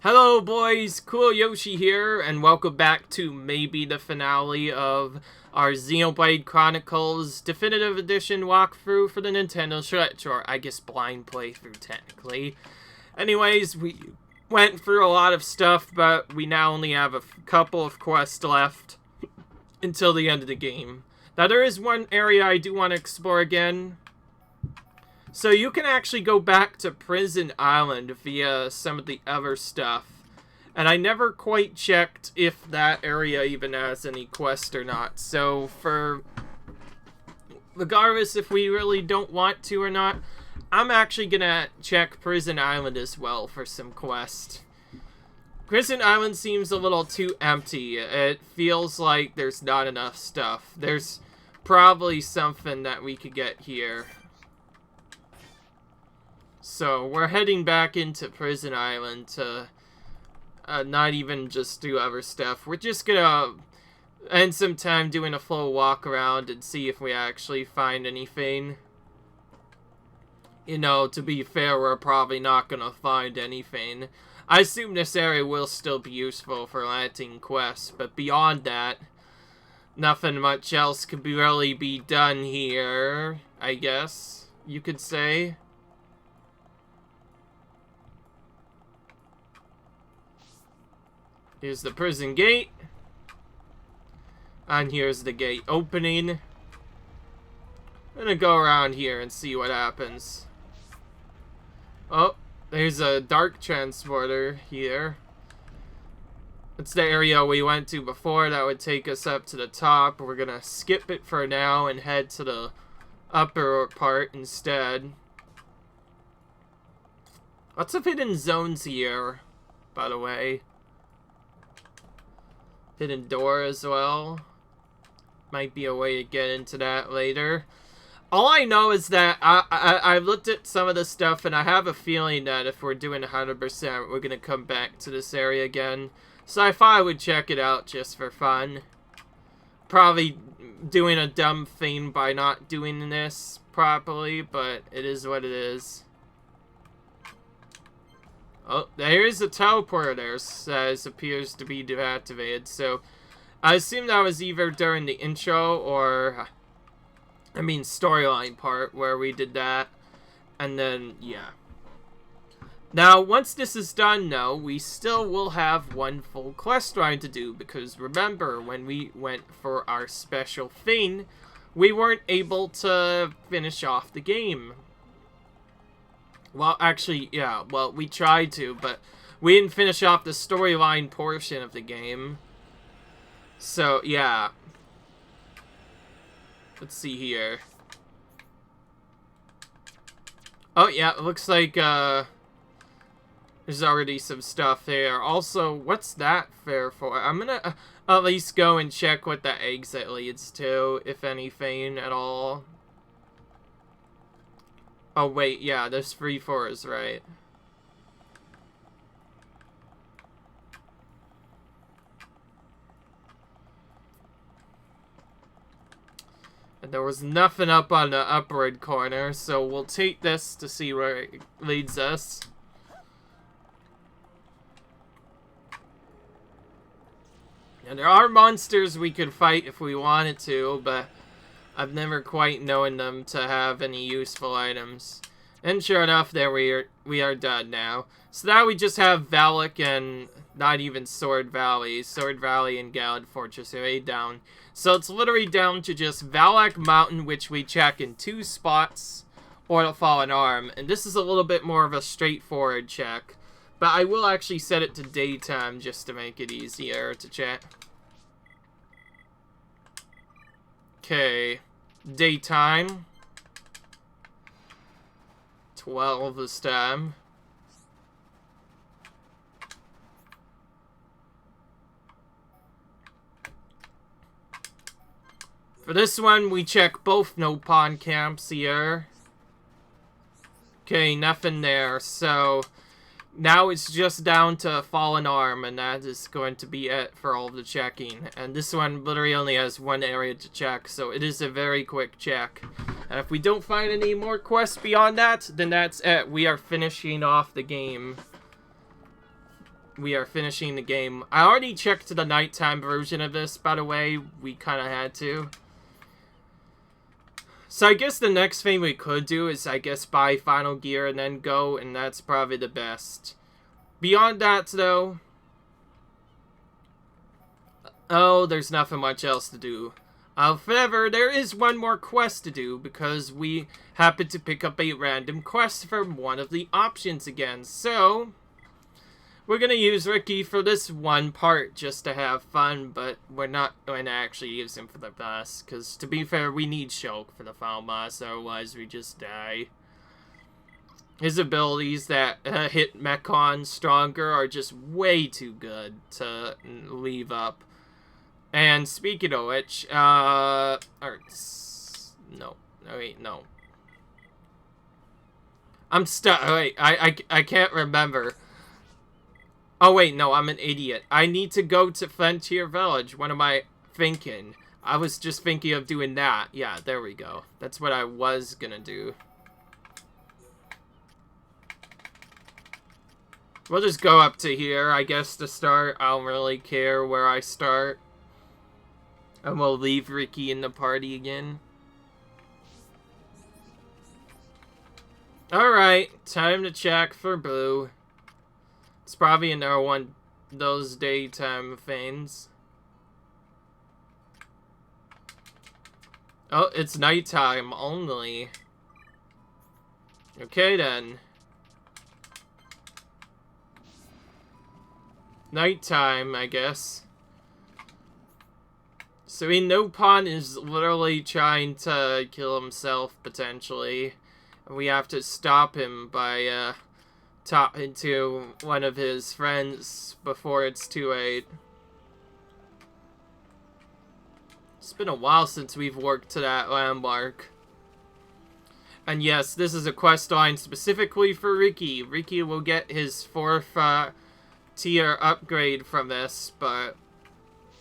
Hello boys, Cool Yoshi here, and welcome back to maybe the finale of our Xenoblade Chronicles Definitive Edition walkthrough for the Nintendo Switch, or I guess blind playthrough technically. Anyways, we went through a lot of stuff, but we now only have a couple of quests left until the end of the game. Now there is one area I do want to explore again. So you can actually go back to Prison Island via some of the other stuff. And I never quite checked if that area even has any quest or not. So regardless if we really don't want to or not, I'm actually gonna check Prison Island as well for some quest. Prison Island seems a little too empty. It feels like there's not enough stuff. There's probably something that we could get here. So, we're heading back into Prison Island to not even just do other stuff. We're just gonna end some time doing a full walk around and see if we actually find anything. You know, to be fair, we're probably not gonna find anything. I assume this area will still be useful for landing quests, but beyond that, nothing much else could really be done here, I guess you could say. Here's the prison gate. And here's the gate opening. I'm gonna go around here and see what happens. Oh, there's a dark transporter here. It's the area we went to before that would take us up to the top. We're gonna skip it for now and head to the upper part instead. Lots of hidden zones here, by the way. Hidden door as well. Might be a way to get into that later. All I know is that I looked at some of the stuff and I have a feeling that if we're doing 100%, we're going to come back to this area again. So I thought I would check it out just for fun. Probably doing a dumb thing by not doing this properly, but it is what it is. Oh, there is a teleporter there, says appears to be deactivated, so I assume that was either during the intro or, I mean, storyline part where we did that, and then, yeah. Now, once this is done, though, we still will have one full quest line to do, because remember, when we went for our special thing, we weren't able to finish off the game. Well, actually, yeah, well, we tried to, but we didn't finish off the storyline portion of the game. So, yeah. Let's see here. Oh, yeah, it looks like, there's already some stuff there. Also, what's that fair for? I'm gonna at least go and check what the exit leads to, if anything at all. Oh, wait, yeah, there's 3 4s, right? And there was nothing up on the upward corner, so we'll take this to see where it leads us. And there are monsters we could fight if we wanted to, but I've never quite known them to have any useful items. And sure enough, there we are done now. So now we just have Valak and not even Sword Valley. Sword Valley and Galad Fortress are laid down. So it's literally down to just Valak Mountain, which we check in 2 spots, or the Fallen Arm. And this is a little bit more of a straightforward check. But I will actually set it to daytime just to make it easier to check. Okay, daytime. 12 this time. For this one, we check both no pawn camps here. Okay, nothing there, so now it's just down to Fallen Arm, and that is going to be it for all of the checking. And this one literally only has 1 area to check, so it is a very quick check. And if we don't find any more quests beyond that, then that's it. We are finishing off the game. we are finishing the game. I already checked the nighttime version of this, by the way. We kind of had to. So I guess the next thing we could do is, I guess, buy Final Gear and then go, and that's probably the best. Beyond that, though... Oh, there's nothing much else to do. However, there is one more quest to do, because we happened to pick up a random quest from one of the options again. So, we're going to use Ricky for this one part just to have fun, but we're not going to actually use him for the boss, because to be fair, we need Shulk for the final boss, otherwise we just die. His abilities that hit Mechon stronger are just way too good to leave up. And speaking of which, no. No, wait, no. I'm stuck. Wait, I can't remember. Oh, wait, no, I'm an idiot. I need to go to Frontier Village. What am I thinking? I was just thinking of doing that. Yeah, there we go. That's what I was gonna do. We'll just go up to here, I guess, to start. I don't really care where I start. And we'll leave Ricky in the party again. Alright, time to check for Blue. It's probably another one of those daytime things. Oh, it's nighttime only. Okay then. Nighttime, I guess. So Inopon is literally trying to kill himself, potentially. We have to stop him by talking to one of his friends before it's too late. It's been a while since we've worked to that landmark. And yes, this is a quest line specifically for Ricky. Ricky will get his 4th tier upgrade from this, but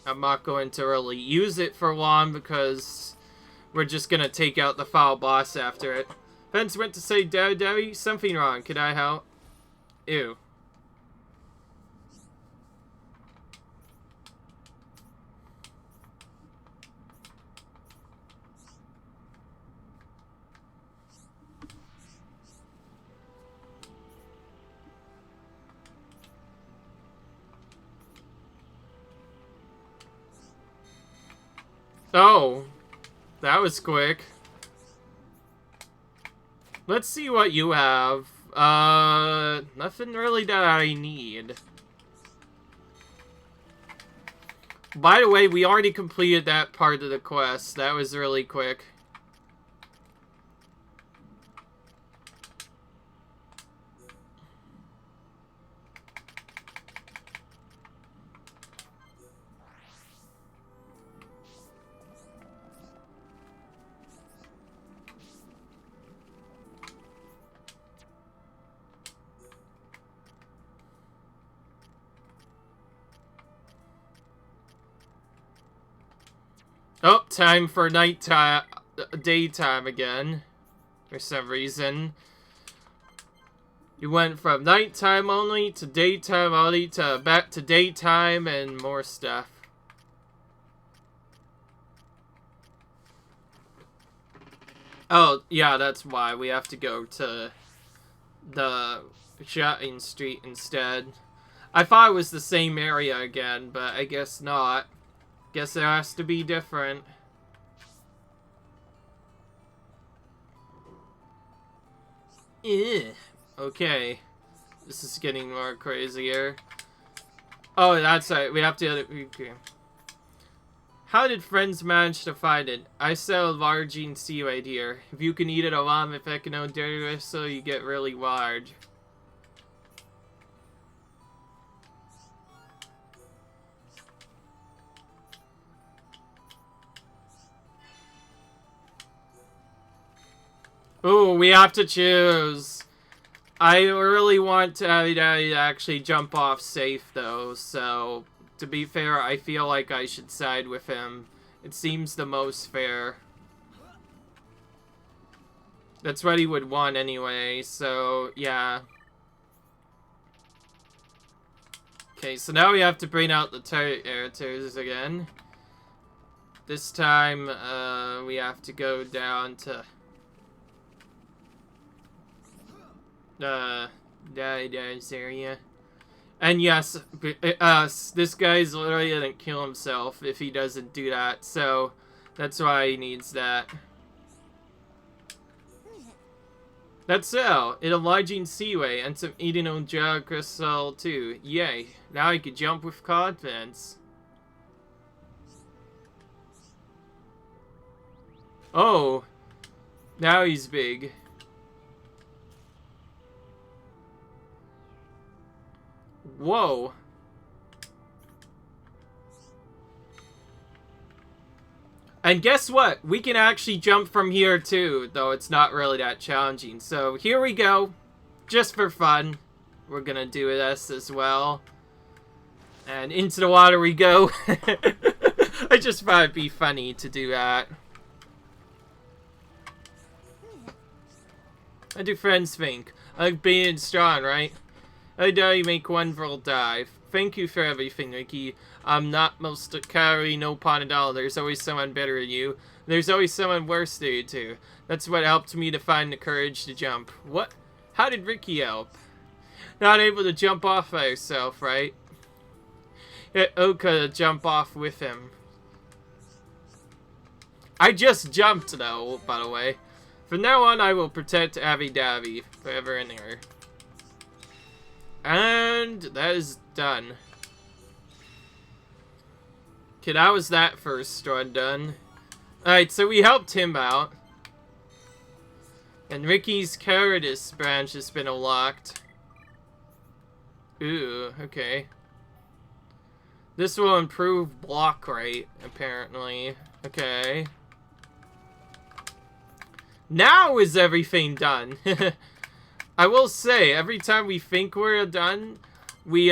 I'm not going to really use it for long because we're just going to take out the final boss after it. Vince went to say, Daddy, something wrong. Can I help? Ew. Oh, that was quick. Let's see what you have. Nothing really that I need. By the way, we already completed that part of the quest. That was really quick. Oh, time for nighttime, daytime again, for some reason. You went from nighttime only to daytime only to back to daytime and more stuff. Oh, yeah, that's why we have to go to the shopping street instead. I thought it was the same area again, but I guess not. Guess it has to be different. Okay. This is getting more crazier. Oh, that's right. We have to... Okay. How did friends manage to find it? I sell large sea right here. If you can eat it along with Echino Dairy, so you get really large. Ooh, we have to choose. I really want to actually jump off safe, though, so to be fair, I feel like I should side with him. It seems the most fair. That's what he would want anyway, so yeah. Okay, so now we have to bring out the characters again. This time, we have to go down to... this area. And yes, this guy's literally gonna kill himself if he doesn't do that, so that's why he needs that. That's all. An enlarging seaway and some eating on gel crystal too. Yay. Now I can jump with confidence. Oh. Now he's big. Whoa. And guess what? We can actually jump from here too, though it's not really that challenging. So here we go. Just for fun. We're gonna do this as well. And into the water we go. I just thought it'd be funny to do that. How do friends think? I like being strong, right? I dare you make one full dive. Thank you for everything, Ricky. I'm not most carry, no pun at all. There's always someone better than you. There's always someone worse than you, too. That's what helped me to find the courage to jump. What? How did Ricky help? Not able to jump off by herself, right? Get Oka to jump off with him. I just jumped, though, by the way. From now on, I will protect Abby Davy forever and ever. And that is done. Okay, that was that first one done. Alright, so we helped him out. And Ricky's cowardice branch has been unlocked. Ooh, okay. This will improve block rate, apparently. Okay. Now is everything done? I will say, every time we think we're done, we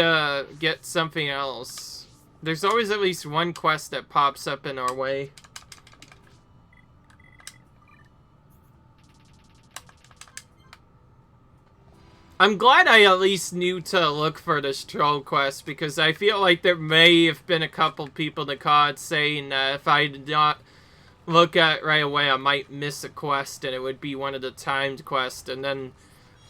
get something else. There's always at least one quest that pops up in our way. I'm glad I at least knew to look for this troll quest, because I feel like there may have been a couple people in the COD saying that if I did not look at it right away, I might miss a quest, and it would be one of the timed quests, and then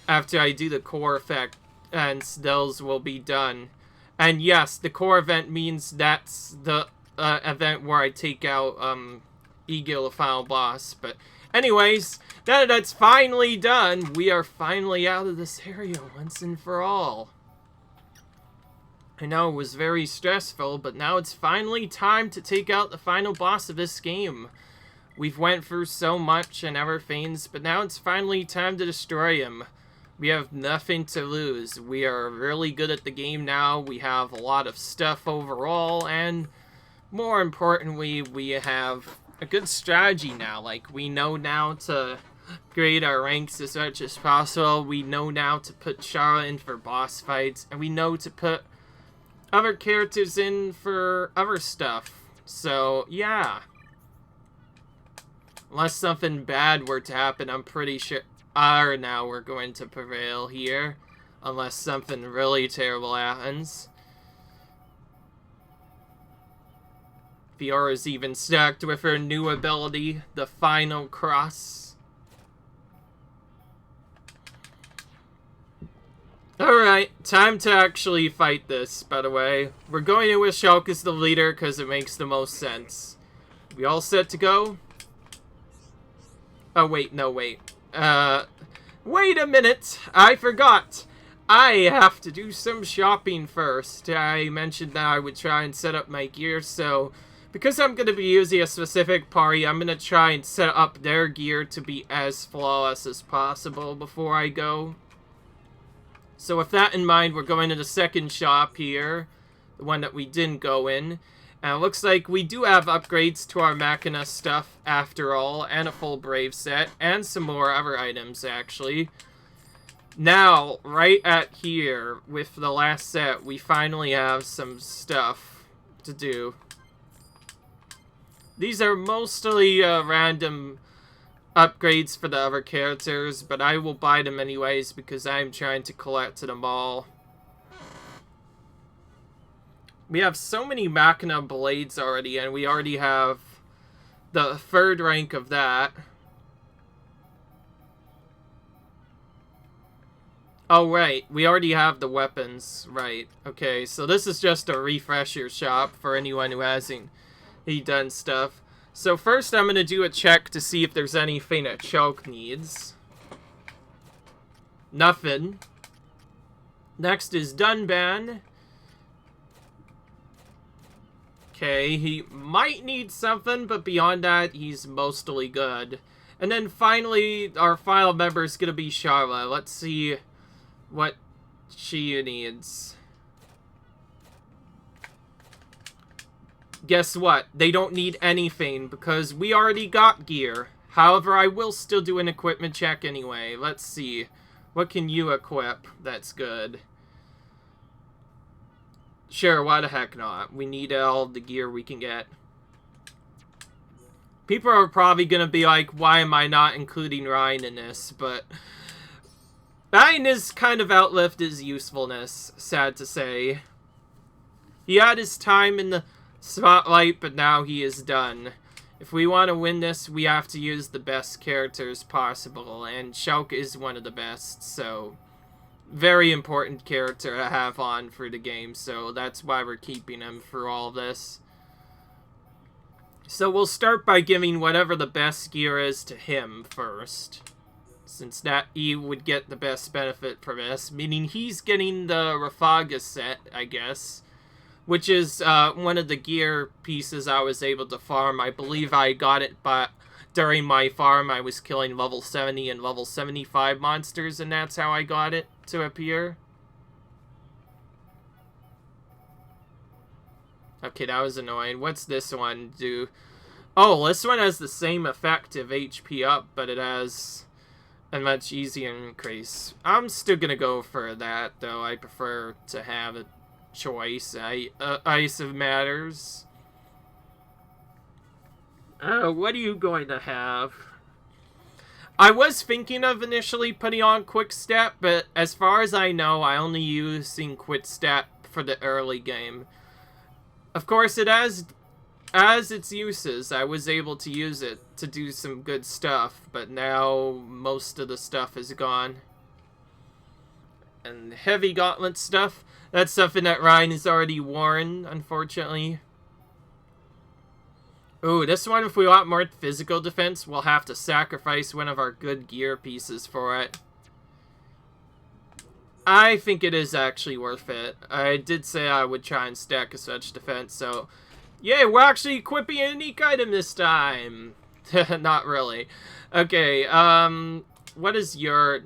after I do the core effect, and those will be done. And yes, the core event means that's the event where I take out Egil, the final boss. But anyways, now that that's finally done, we are finally out of this area once and for all. I know it was very stressful, but now it's finally time to take out the final boss of this game. We've went through so much and everything, but now it's finally time to destroy him. We have nothing to lose. We are really good at the game now. We have a lot of stuff overall, and more importantly, we have a good strategy now. Like, we know now to grade our ranks as much as possible. We know now to put Shara in for boss fights, and we know to put other characters in for other stuff. So, yeah. Unless something bad were to happen, I'm pretty sure now we're going to prevail here. Unless something really terrible happens. Fiora's even stacked with her new ability, the Final Cross. Alright, time to actually fight this, by the way. We're going in with Shulk as the leader because it makes the most sense. We all set to go? Oh, wait, no, wait. Wait a minute! I forgot! I have to do some shopping first. I mentioned that I would try and set up my gear, so because I'm going to be using a specific party, I'm going to try and set up their gear to be as flawless as possible before I go. So with that in mind, we're going to the second shop here, the one that we didn't go in. And it looks like we do have upgrades to our Machina stuff after all, and a full Brave set, and some more other items actually. Now, right at here, with the last set, we finally have some stuff to do. These are mostly random upgrades for the other characters, but I will buy them anyways because I'm trying to collect them all. We have so many Machina blades already, and we already have the 3rd rank of that. Oh, right. We already have the weapons. Right. Okay, so this is just a refresher shop for anyone who hasn't done stuff. So first I'm going to do a check to see if there's anything that Shulk needs. Nothing. Next is Dunban. Okay, he might need something, but beyond that, he's mostly good. And then finally, our final member is going to be Charla. Let's see what she needs. Guess what? They don't need anything because we already got gear. However, I will still do an equipment check anyway. Let's see. What can you equip that's good? Sure, why the heck not? We need all the gear we can get. People are probably going to be like, why am I not including Ryan in this? But Ryan has kind of outlived his usefulness, sad to say. He had his time in the spotlight, but now he is done. If we want to win this, we have to use the best characters possible, and Shulk is one of the best, so very important character to have on for the game, so that's why we're keeping him for all this. So we'll start by giving whatever the best gear is to him first, since that he would get the best benefit from this, meaning he's getting the Rafaga set, I guess, which is one of the gear pieces I was able to farm. I believe I got it during my farm. I was killing level 70 and level 75 monsters, and that's how I got it to appear. Okay, that was annoying. What's this one do? Oh, this one has the same effect of HP up, but it has a much easier increase. I'm still gonna go for that, though. I prefer to have a choice. Ice of Matters. What are you going to have? I was thinking of initially putting on Quick Step, but as far as I know, I only using Quick Step for the early game. Of course, it has its uses. I was able to use it to do some good stuff, but now most of the stuff is gone. And heavy gauntlet stuff, that's something that Ryan has already worn, unfortunately. Ooh, this one, if we want more physical defense, we'll have to sacrifice one of our good gear pieces for it. I think it is actually worth it. I did say I would try and stack a such defense, so yay, we're actually equipping a unique item this time. Not really. Okay, what is your...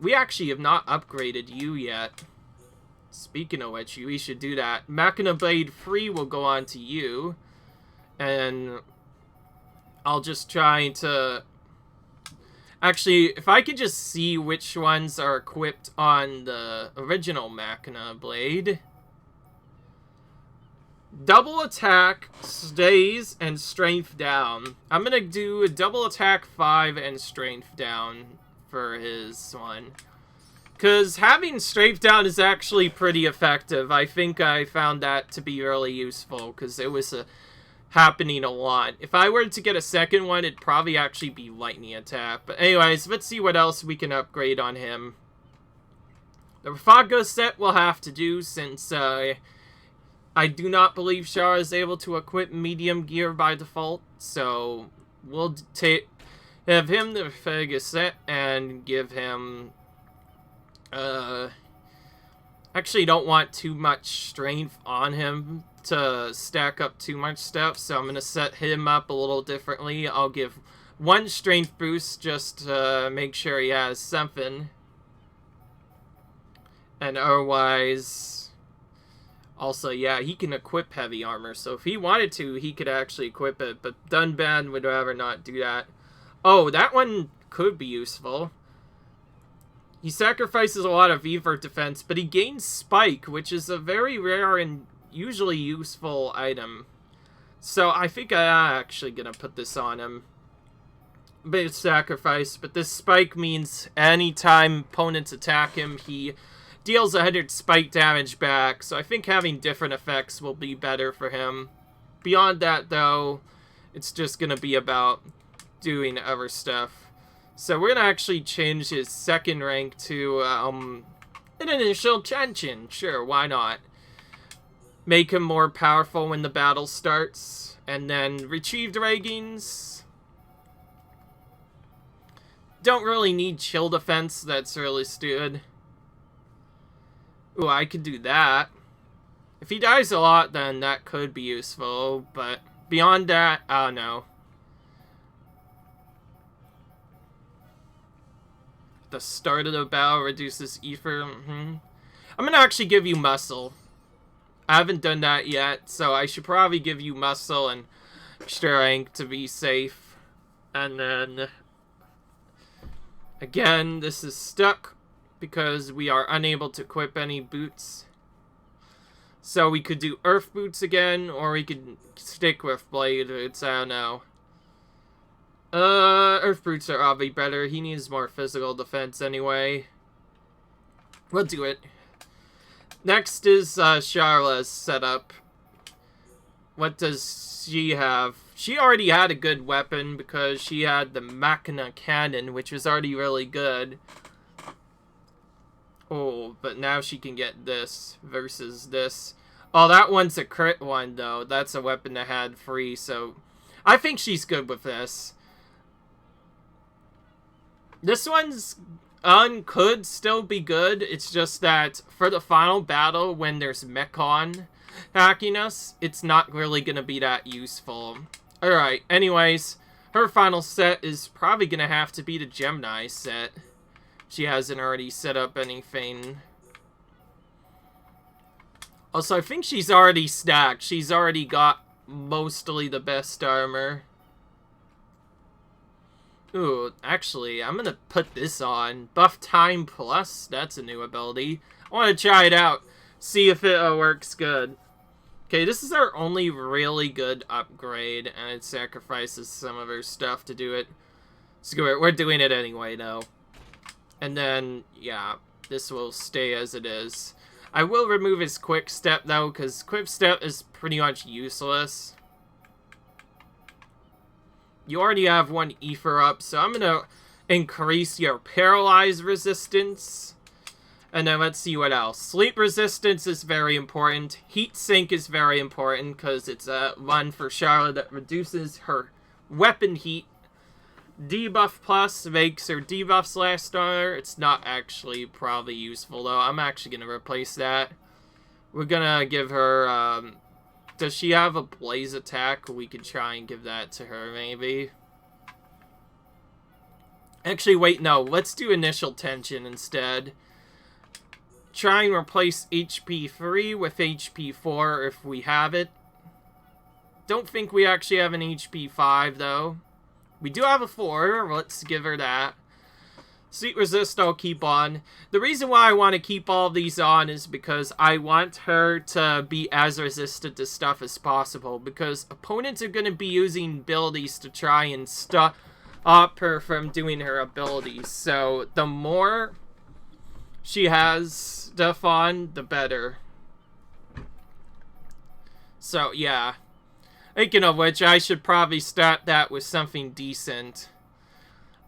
We actually have not upgraded you yet. Speaking of which, we should do that. Machina Blade 3 will go on to you. And I'll just try to... Actually, if I could just see which ones are equipped on the original Machina Blade. Double attack, stays, and strength down. I'm going to do a double attack 5 and strength down for his one. Because having strength down is actually pretty effective. I think I found that to be really useful because it was happening a lot. If I were to get a second one, it'd probably actually be lightning attack. But anyways, let's see what else we can upgrade on him. The Rafaga set we'll have to do since I do not believe Shara is able to equip medium gear by default. So we'll have him the Rafaga set and give him... actually don't want too much strength on him to stack up too much stuff, so I'm going to set him up a little differently. I'll give one strength boost just to make sure he has something. And otherwise, also, yeah, he can equip heavy armor, so if he wanted to, he could actually equip it, but Dunban would rather not do that. Oh, that one could be useful. He sacrifices a lot of Weaver defense, but he gains Spike, which is a very rare and usually useful item. So I think I'm actually going to put this on him. Bit of sacrifice, but this Spike means anytime opponents attack him, he deals 100 spike damage back, so I think having different effects will be better for him. Beyond that, though, it's just going to be about doing other stuff. So we're going to actually change his second rank to an initial tension. Sure, why not? Make him more powerful when the battle starts. And then retrieved rankings. Don't really need chill defense. That's really stupid. Ooh, I could do that. If he dies a lot, then that could be useful. But beyond that, I don't know. The start of the battle reduces ether. I'm going to actually give you muscle. I haven't done that yet, so I should probably give you muscle and strength to be safe. And then, again, this is stuck because we are unable to equip any boots. So we could do earth boots again, or we could stick with blade boots, I don't know. Earth boots are obviously better. He needs more physical defense anyway. We'll do it. Next is Charla's setup. What does she have? She already had a good weapon because she had the Machina Cannon, which was already really good. Oh, but now she can get this versus this. Oh, that one's a crit one, though. That's a weapon that had free, so I think she's good with this. This one's could still be good. It's just that for the final battle, when there's Mechon hacking us, it's not really going to be that useful. Alright, anyways, her final set is probably going to have to be the Gemini set. She hasn't already set up anything. Also, I think she's already stacked. She's already got mostly the best armor. Ooh, actually, I'm gonna put this on. Buff Time Plus, that's a new ability. I want to try it out, see if it works good. Okay, this is our only really good upgrade, and it sacrifices some of her stuff to do it. Screw it, we're doing it anyway, though. And then, yeah, this will stay as it is. I will remove his Quick Step, though, because Quick Step is pretty much useless. You already have one ether up, so I'm going to increase your paralyze resistance. And then let's see what else. Sleep resistance is very important. Heat sink is very important because it's one for Charlotte that reduces her weapon heat. Debuff plus makes her debuffs last on her. It's not actually probably useful though. I'm actually going to replace that. We're going to give her... does she have a blaze attack? We could try and give that to her, maybe. Actually, wait, no. Let's do initial tension instead. Try and replace HP 3 with HP 4 if we have it. Don't think we actually have an HP 5, though. We do have a 4. Let's give her that. Sleep resist I'll keep on. The reason why I want to keep all these on is because I want her to be as resistant to stuff as possible. Because opponents are going to be using abilities to try and stop her from doing her abilities. So the more she has stuff on, the better. So yeah. Speaking of which, I should probably start that with something decent.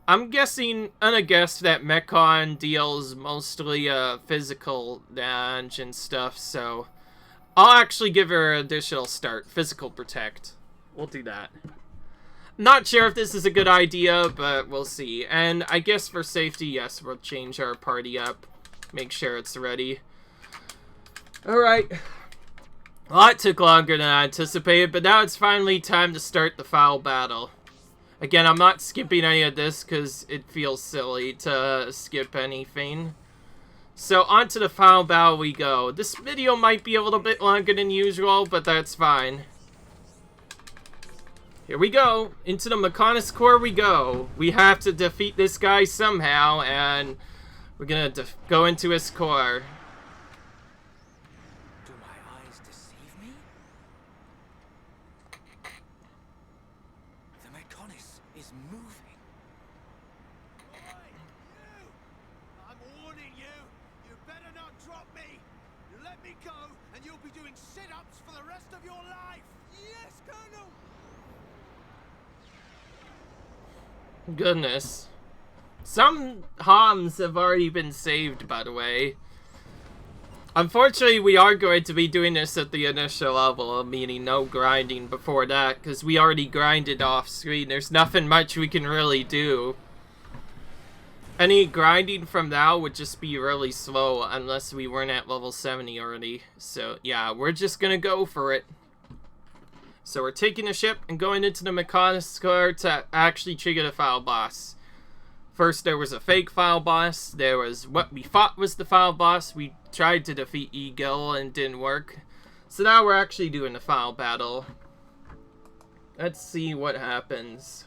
I'm gonna guess that Mechon deals mostly physical damage and stuff, so I'll actually give her an additional start. Physical protect. We'll do that. Not sure if this is a good idea, but we'll see. And I guess for safety, yes, we'll change our party up. Make sure it's ready. Alright. Well, it took longer than I anticipated, but now it's finally time to start the final battle. Again, I'm not skipping any of this because it feels silly to skip anything. So, on to the final battle we go. This video might be a little bit longer than usual, but that's fine. Here we go. Into the Mechonis Core we go. We have to defeat this guy somehow, and we're gonna go into his core. Do my eyes deceive me? The Mechonis is moving. Oi, you! I'm warning you. You better not me go, and you'll be doing sit-ups for the rest of your life. Yes, Colonel. Goodness. Some Homs have already been saved, by the way. Unfortunately, we are going to be doing this at the initial level, meaning no grinding before that, because we already grinded off screen. There's nothing much we can really do. Any grinding from now would just be really slow unless we weren't at level 70 already. So yeah, we're just gonna go for it. So we're taking the ship and going into the Mechanical to actually trigger the file boss. First there was a fake file boss, there was what we thought was the file boss, we tried to defeat Eagle and didn't work. So now we're actually doing the file battle. Let's see what happens.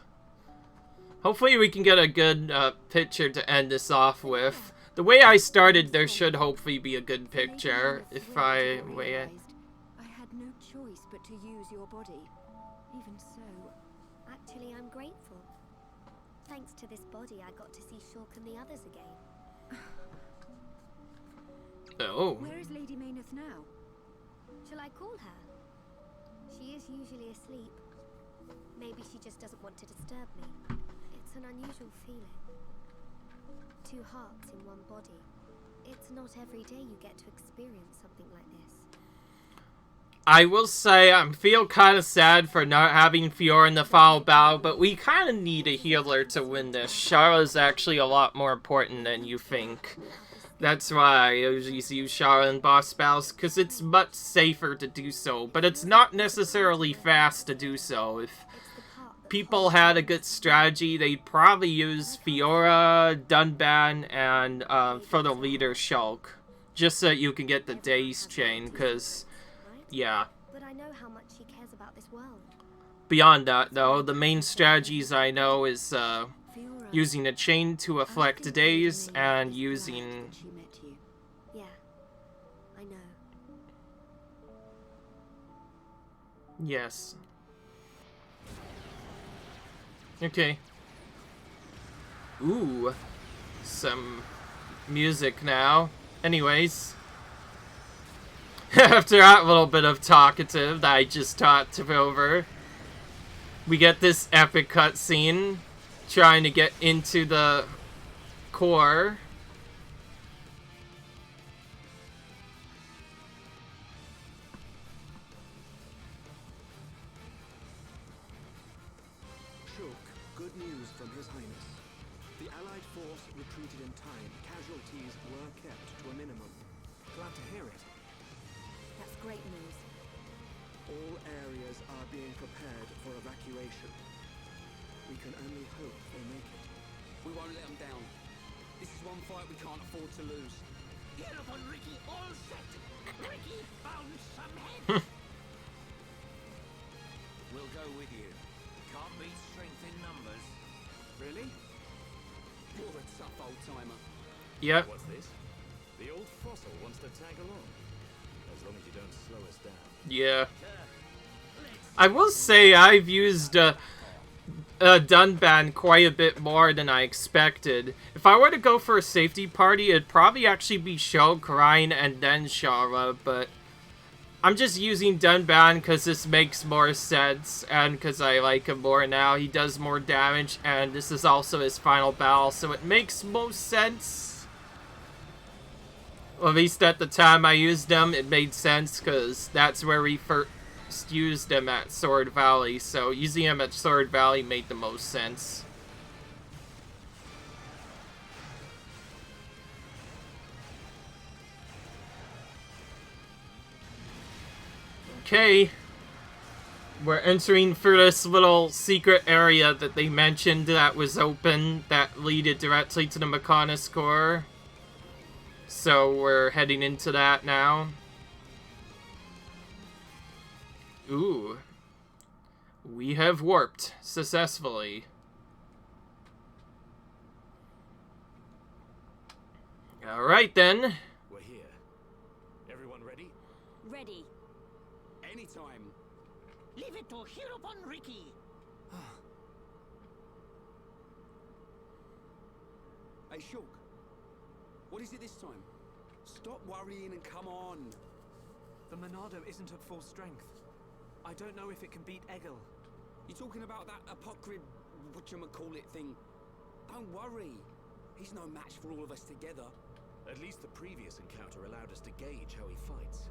Hopefully we can get a good picture to end this off with. The way I started, there should hopefully be a good picture if I wait. I had no choice but to use your body. Even so, Actually, I'm grateful. Thanks to this body, I got to see Shulk and the others again. Oh. where is Lady Mayneth now? Shall I call her? She is usually asleep. Maybe she just doesn't want to disturb me. It's an unusual feeling. 2 hearts in one body. It's not every day you get to experience something like this. I will say I feel kind of sad for not having Fiora in the final battle, but we kind of need a healer to win this. Shara's actually a lot more important than you think. That's why I usually use Shara in boss battles, because it's much safer to do so, but it's not necessarily fast to do so. If people had a good strategy, they'd probably use Fiora, Dunban, and for the leader Shulk, just so you can get the days chain, because... yeah. But I know how much she cares about this world. Beyond that, though, the main strategies I know is using a chain to afflict days and using... Yeah, I know. yes. Okay. Ooh. Some music now. Anyways. After that little bit of talkative that I just talked over, we get this epic cutscene trying to get into the core. Shulk, good news from His Highness. The Allied force retreated in time. Casualties were kept to a minimum. Glad to hear it. That's great news. All areas are being prepared for evacuation. We can only hope they make it. We won't let them down. This is one fight we can't afford to lose. Get up on Ricky, all set. Ricky found some heads. We'll go with you. Can't beat strength in numbers. Really? You're a tough old-timer. Yep. What's this? The old fossil wants to tag along. As long as you don't slow us down. Yeah. I will say I've used Dunban quite a bit more than I expected. If I were to go for a safety party, it'd probably actually be Shulk, Ryan, and then Shara, but I'm just using Dunban because this makes more sense, and because I like him more now. He does more damage, and this is also his final battle, so it makes most sense. Well, at least at the time I used him, it made sense, because that's where we first used him at Sword Valley, so using him at Sword Valley made the most sense. Okay, we're entering through this little secret area that they mentioned that was open that leaded directly to the Mechanis core. So we're heading into that now. Ooh. We have warped successfully. Alright then. We're here. Everyone ready? Ready. Anytime. Leave it to Hirobon Ricky. Hey, Shulk. What is it this time? Stop worrying and come on. Monado isn't at full strength. I don't know if it can beat Egil. You talking about that apocryph, whatchamacallit thing? Don't worry. He's no match for all of us together. At least the previous encounter allowed us to gauge how he fights.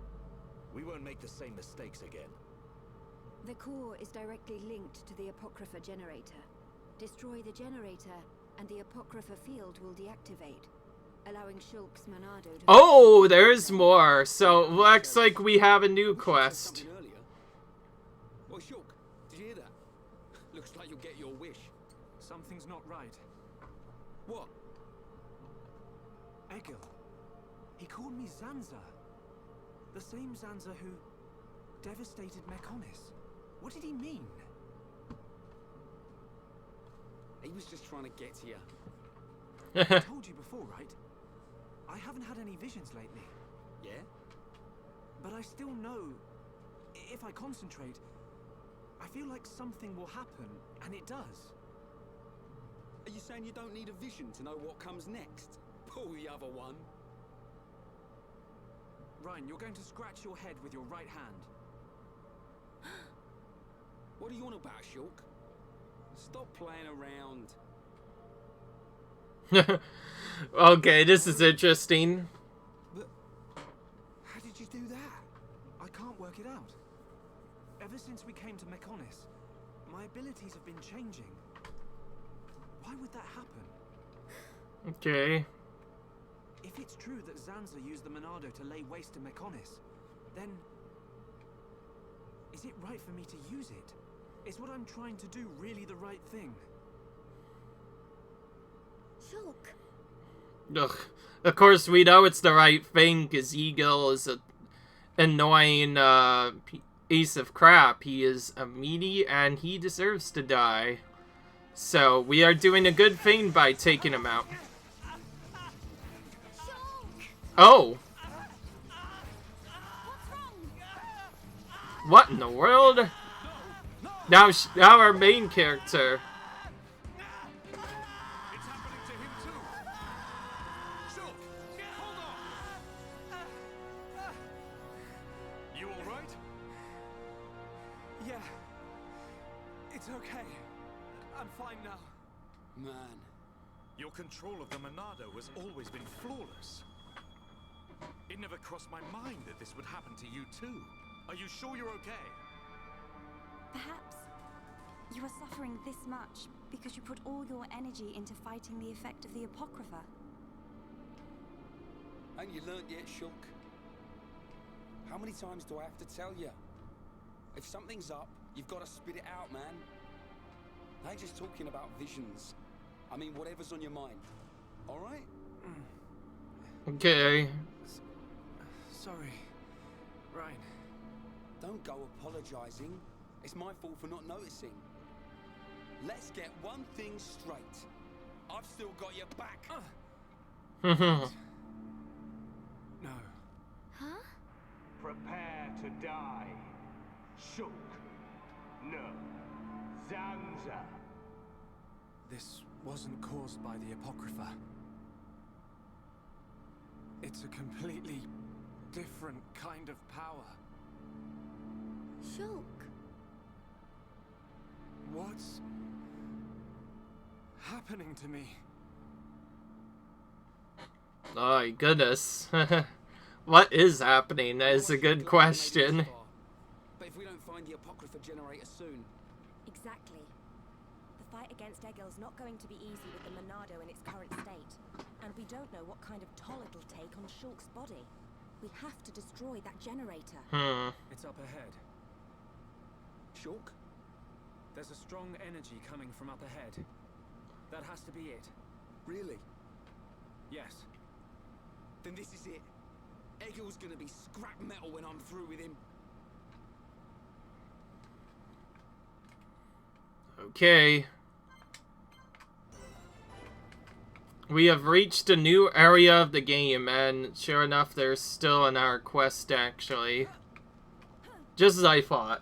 We won't make the same mistakes again. The core is directly linked to the Apocrypha generator. Destroy the generator, and the Apocrypha field will deactivate, allowing Shulk's Monado to... Oh, there's more. So, looks like we have a new quest. Something earlier. Oh, Shulk, did you hear that? Looks like you'll get your wish. Something's not right. What? Egil. He called me Zanza. The same Zanza who devastated Mechonis. What did he mean? He was just trying to get to you. I told you before, right? I haven't had any visions lately. Yeah? But I still know, if I concentrate, I feel like something will happen, and it does. Are you saying you don't need a vision to know what comes next? Pull the other one. Ryan, you're going to scratch your head with your right hand. What are you on about, Shulk? Stop playing around. Okay, this is interesting. But how did you do that? I can't work it out. Ever since we came to Mechonis, my abilities have been changing. Why would that happen? Okay. If it's true that Zanza used the Monado to lay waste to Mechonis, then is it right for me to use it? Is what I'm trying to do really the right thing? Shulk. Ugh. Of course, we know it's the right thing, because Egil is an annoying piece of crap. He is a meaty, and he deserves to die. So, we are doing a good thing by taking him out. Oh! What in the world? Now our main character. It's happening to him too. Shulk, hold on. You all right? Yeah. It's okay. I'm fine now. Man. Your control of the Monado has always been flawless. It never crossed my mind that this would happen to you too. Are you sure you're okay? Perhaps you are suffering this much because you put all your energy into fighting the effect of the Apocrypha. Ain't you learnt yet, Shulk? How many times do I have to tell you? If something's up, you've got to spit it out, man. I ain't just talking about visions. I mean, whatever's on your mind. All right? Okay. Sorry, Ryan. Don't go apologizing. It's my fault for not noticing. Let's get one thing straight. I've still got your back. No. Huh? Prepare to die. Shulk. No. Zanza. This wasn't caused by the Apocrypha. It's a completely different kind of power. Shulk. What's happening to me? Oh my goodness. What is happening? That is a good question. But if we don't find the Apocrypha generator soon... Exactly. The fight against Egil's not going to be easy with the Monado in its current state. And we don't know what kind of toll it'll take on Shulk's body. We have to destroy that generator. It's up ahead. Shulk? There's a strong energy coming from up ahead. That has to be it. Really? Yes. Then this is it. Egil's gonna be scrap metal when I'm through with him. Okay. We have reached a new area of the game, and sure enough, there's still an hour quest, actually. Just as I thought.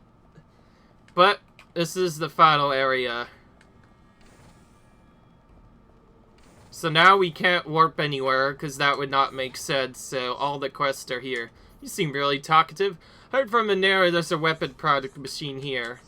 But, this is the final area. So now we can't warp anywhere, because that would not make sense, so all the quests are here. You seem really talkative. Heard from Manera there's a weapon product machine here.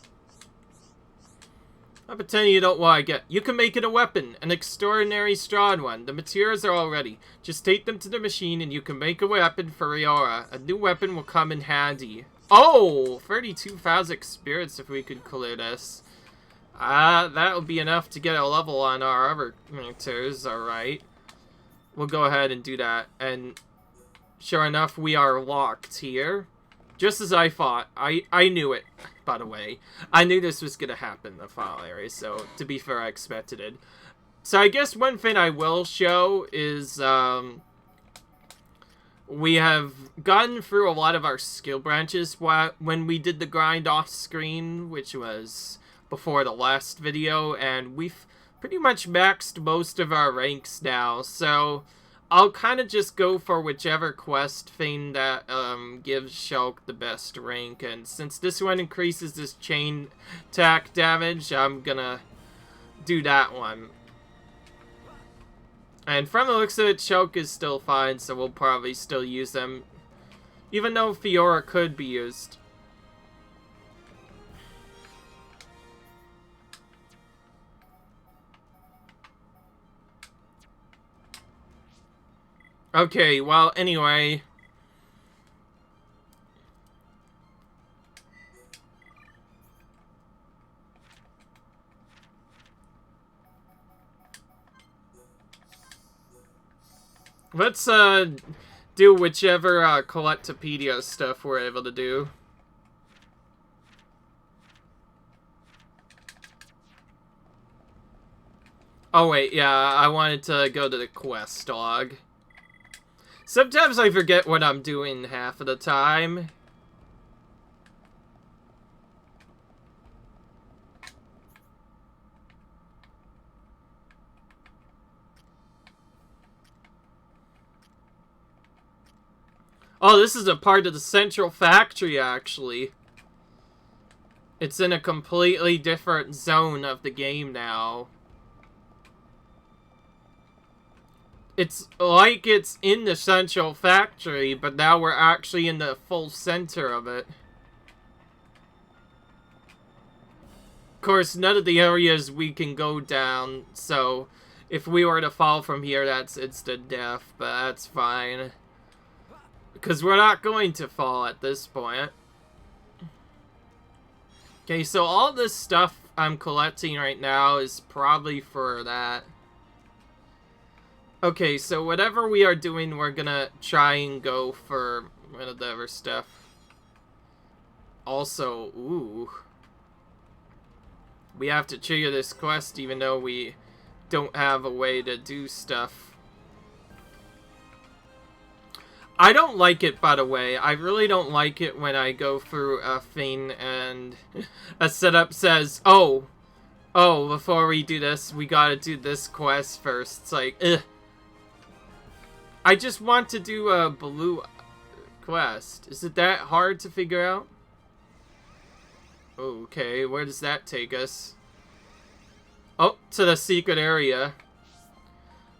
I'm pretending you don't want to get. You can make it a weapon, an extraordinary strong one. The materials are all ready. Just take them to the machine and you can make a weapon for Riora. A new weapon will come in handy. Oh! 32,000 spirits if we could clear this. That'll be enough to get a level on our other characters, alright. We'll go ahead and do that. And sure enough, we are locked here. Just as I thought. I knew it, by the way. I knew this was going to happen in the file area, so to be fair, I expected it. So I guess one thing I will show is, we have gotten through a lot of our skill branches when we did the grind off screen, which was before the last video, and we've pretty much maxed most of our ranks now, so I'll kind of just go for whichever quest thing that gives Shulk the best rank, and since this one increases this chain attack damage, I'm gonna do that one. And from the looks of it, Shulk is still fine, so we'll probably still use them, even though Fiora could be used. Okay, well, anyway. Let's, do whichever, Collectopedia stuff we're able to do. Oh, wait, yeah, I wanted to go to the quest log. Sometimes I forget what I'm doing half of the time. Oh, this is a part of the central factory, actually. It's in a completely different zone of the game now. It's like it's in the central factory, but now we're actually in the full center of it. Of course, none of the areas we can go down, so if we were to fall from here, that's instant death, but that's fine. Because we're not going to fall at this point. Okay, so all this stuff I'm collecting right now is probably for that. Okay, so whatever we are doing, we're gonna try and go for one of the other stuff. Also, ooh. We have to trigger this quest even though we don't have a way to do stuff. I don't like it, by the way. I really don't like it when I go through a thing and a setup says, oh, before we do this, we gotta do this quest first. It's like, ugh. I just want to do a blue quest. Is it that hard to figure out? Okay, where does that take us? Oh, to the secret area.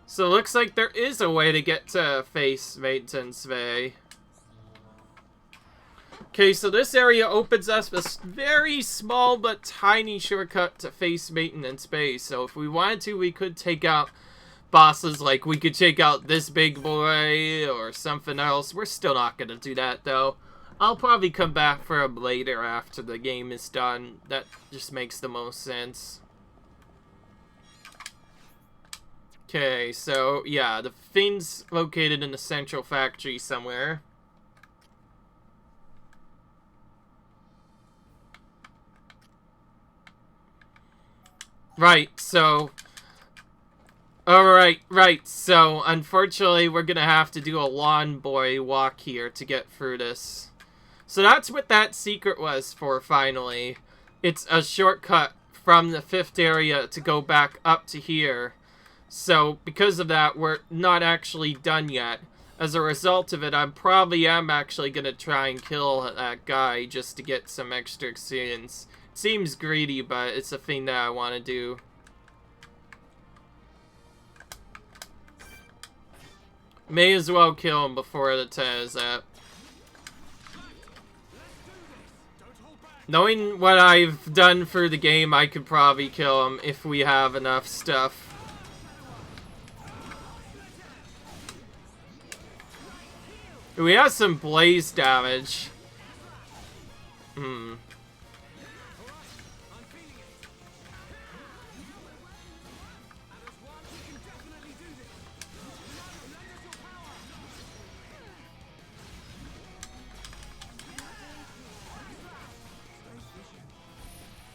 So it looks like there is a way to get to Face Maintenance Bay. Okay, so this area opens us a very small but tiny shortcut to Face Maintenance Bay. So if we wanted to, we could take out bosses, like we could take out this big boy or something else. We're still not going to do that, though. I'll probably come back for him later after the game is done. That just makes the most sense. Okay, so, yeah, the thing's located in the central factory somewhere. Right, so... Alright, right, so, unfortunately, we're gonna have to do a lawn boy walk here to get through this. So that's what that secret was for, finally. It's a shortcut from the 5th area to go back up to here. So, because of that, we're not actually done yet. As a result of it, I probably am actually gonna try and kill that guy just to get some extra experience. It seems greedy, but it's a thing that I want to do. May as well kill him before the 10 is up. Knowing what I've done for the game, I could probably kill him if we have enough stuff. We have some blaze damage.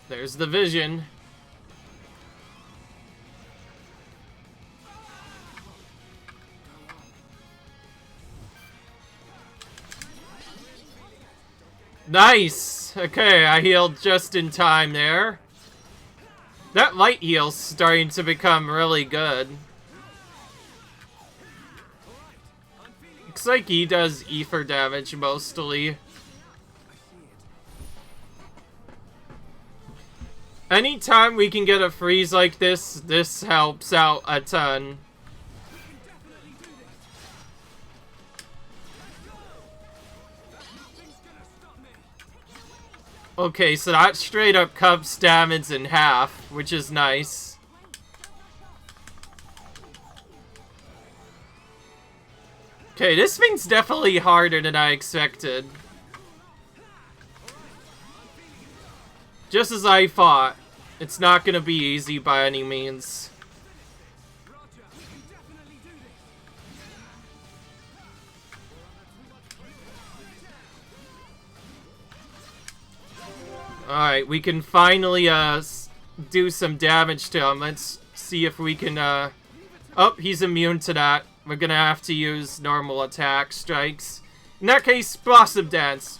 There's the vision. Nice! Okay, I healed just in time there. That light heal's starting to become really good. Looks like he does ether damage mostly. Anytime we can get a freeze like this, this helps out a ton. Okay, so that straight up cuts damage in half, which is nice. Okay, this thing's definitely harder than I expected. Just as I thought, it's not gonna be easy by any means. Alright, we can finally do some damage to him. Let's see if we can oh, he's immune to that. We're gonna have to use normal attack strikes. In that case, Blossom Dance.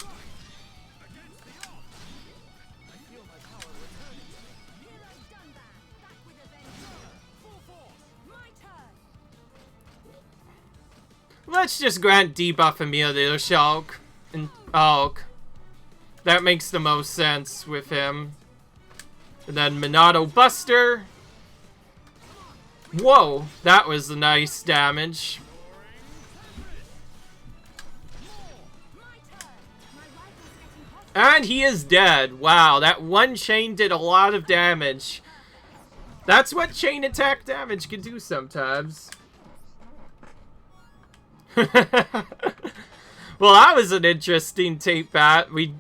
Let's just grant debuff immunity to Shulk. And Hulk. That makes the most sense with him. And then Monado Buster. Whoa, that was a nice damage. And he is dead. Wow, that one chain did a lot of damage. That's what chain attack damage can do sometimes. Well, that was an interesting tape bat. We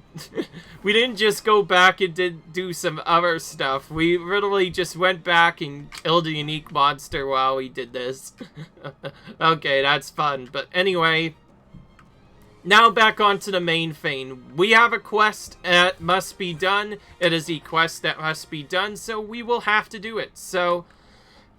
didn't just go back and do some other stuff. We literally just went back and killed a unique monster while we did this. Okay, that's fun. But anyway, now back onto the main thing. We have a quest that must be done. It is a quest that must be done, so we will have to do it. So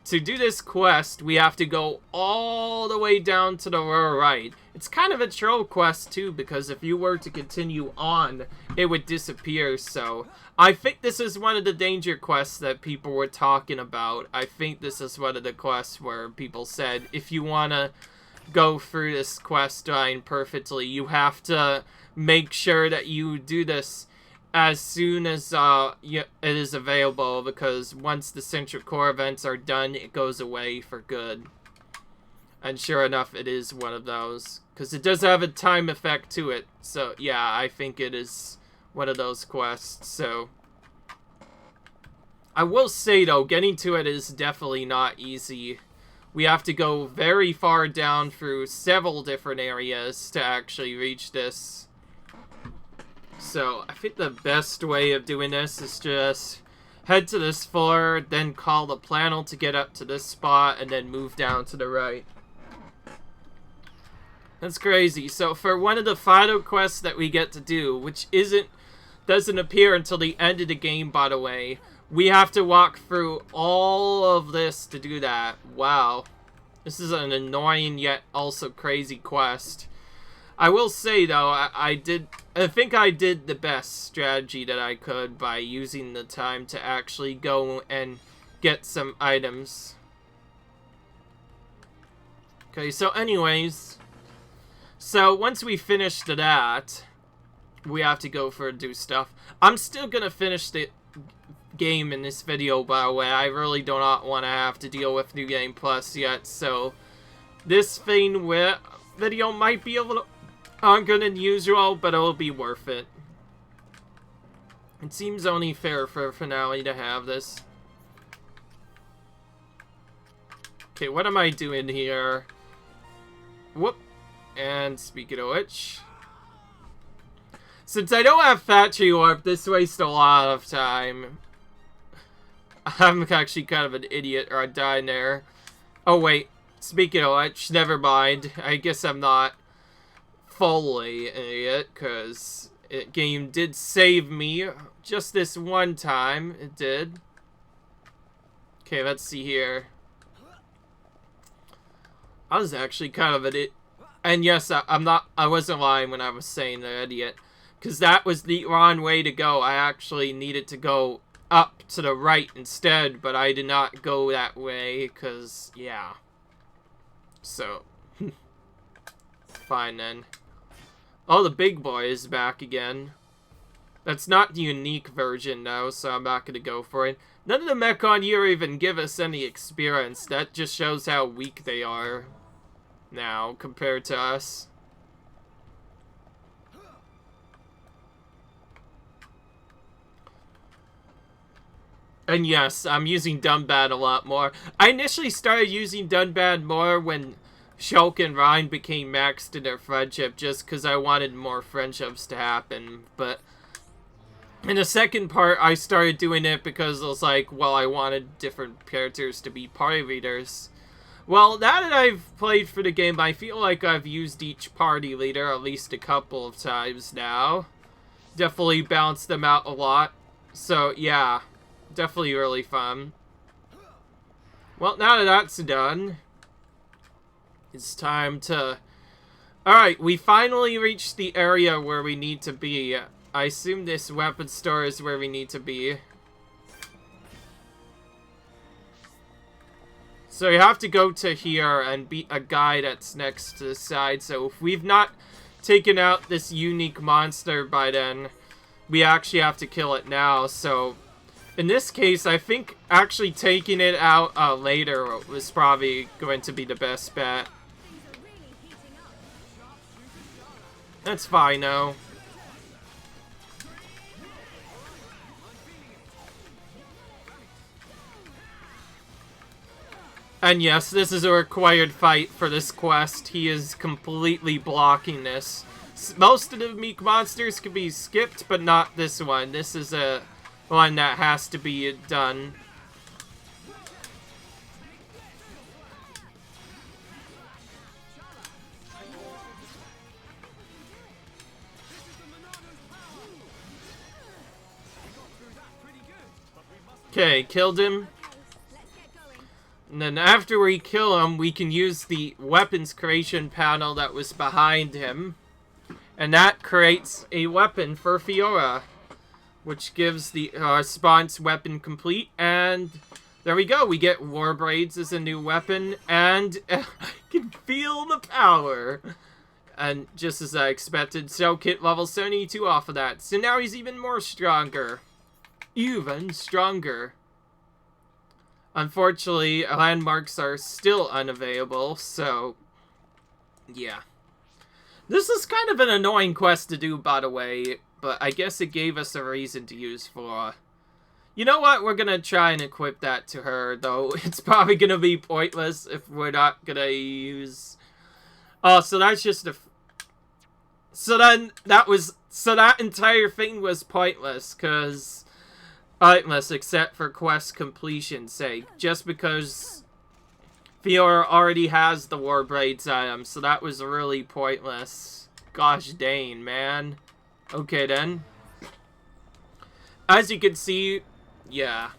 to do this quest, we have to go all the way down to the right. It's kind of a troll quest too, because if you were to continue on, it would disappear. So I think this is one of the danger quests that people were talking about. I think this is one of the quests where people said, if you want to go through this quest line perfectly, you have to make sure that you do this as soon as it is available, because once the Central Core events are done, it goes away for good. And sure enough, it is one of those, because it does have a time effect to it. So yeah, I think it is one of those quests. So I will say though, getting to it is definitely not easy. We have to go very far down through several different areas to actually reach this. So I think the best way of doing this is just head to this floor, then call the planel to get up to this spot, and then move down to the right. That's crazy. So for one of the final quests that we get to do, which doesn't appear until the end of the game, by the way, we have to walk through all of this to do that. Wow. This is an annoying yet also crazy quest. I will say though, I think I did the best strategy that I could by using the time to actually go and get some items. Okay, so anyways, so once we finish that, we have to go for do stuff. I'm still gonna finish the game in this video, by the way. I really do not want to have to deal with New Game Plus yet, so this video might be a little longer than usual, but it'll be worth it. It seems only fair for finale to have this. Okay, what am I doing here? Whoop. And speaking of which, since I don't have Factory Warp, this wastes a lot of time. I'm actually kind of an idiot, or I'm dying there. Oh wait, speaking of which, never mind. I guess I'm not fully an idiot, because the game did save me just this one time. It did. Okay, let's see here. I was actually kind of an idiot. And yes, I wasn't lying when I was saying the idiot. Because that was the wrong way to go. I actually needed to go up to the right instead, but I did not go that way, because, yeah. So, fine then. Oh, the big boy is back again. That's not the unique version, though, so I'm not going to go for it. None of the mech on here even give us any experience. That just shows how weak they are now, compared to us. And yes, I'm using Dunbad a lot more. I initially started using Dunbad more when Shulk and Ryan became maxed in their friendship, just because I wanted more friendships to happen. But in the second part, I started doing it because it was like, well, I wanted different characters to be party leaders. Well, now that I've played for the game, I feel like I've used each party leader at least a couple of times now. Definitely balanced them out a lot. So, yeah. Definitely really fun. Well, now that that's done, it's time to... Alright, we finally reached the area where we need to be. I assume this weapon store is where we need to be. So you have to go to here and beat a guy that's next to the side. So if we've not taken out this unique monster by then, we actually have to kill it now. So in this case, I think actually taking it out later was probably going to be the best bet. That's fine, though. And yes, this is a required fight for this quest. He is completely blocking this. Most of the meek monsters can be skipped, but not this one. This is a one that has to be done. Okay, killed him. And then after we kill him, we can use the weapons creation panel that was behind him. And that creates a weapon for Fiora, which gives the response weapon complete. And there we go. We get War Braids as a new weapon. And I can feel the power. And just as I expected, so Kit level 72 off of that. So now he's even more stronger. Even stronger. Unfortunately, landmarks are still unavailable, so yeah. This is kind of an annoying quest to do, by the way, but I guess it gave us a reason to use Flora. You know what? We're gonna try and equip that to her, though it's probably gonna be pointless if we're not gonna use... Oh, so that's just a... So then, that entire thing was pointless, because... Pointless, except for quest completion's sake, just because Fiora already has the War Braids item, so that was really pointless. Gosh dang, man. Okay then. As you can see, yeah.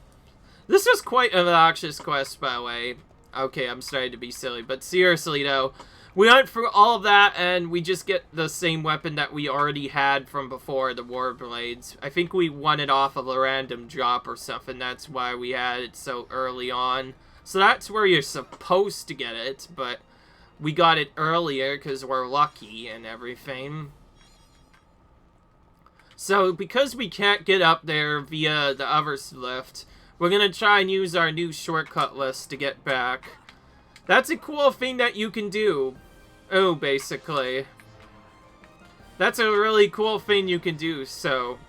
This was quite an obnoxious quest, by the way. Okay, I'm starting to be silly, but seriously though, we went through all of that, and we just get the same weapon that we already had from before, the War Blades. I think we won it off of a random drop or something, that's why we had it so early on. So that's where you're supposed to get it, but we got it earlier because we're lucky and everything. So because we can't get up there via the other lift, we're going to try and use our new shortcut list to get back. That's a cool thing that you can do. Oh, basically. That's a really cool thing you can do, so...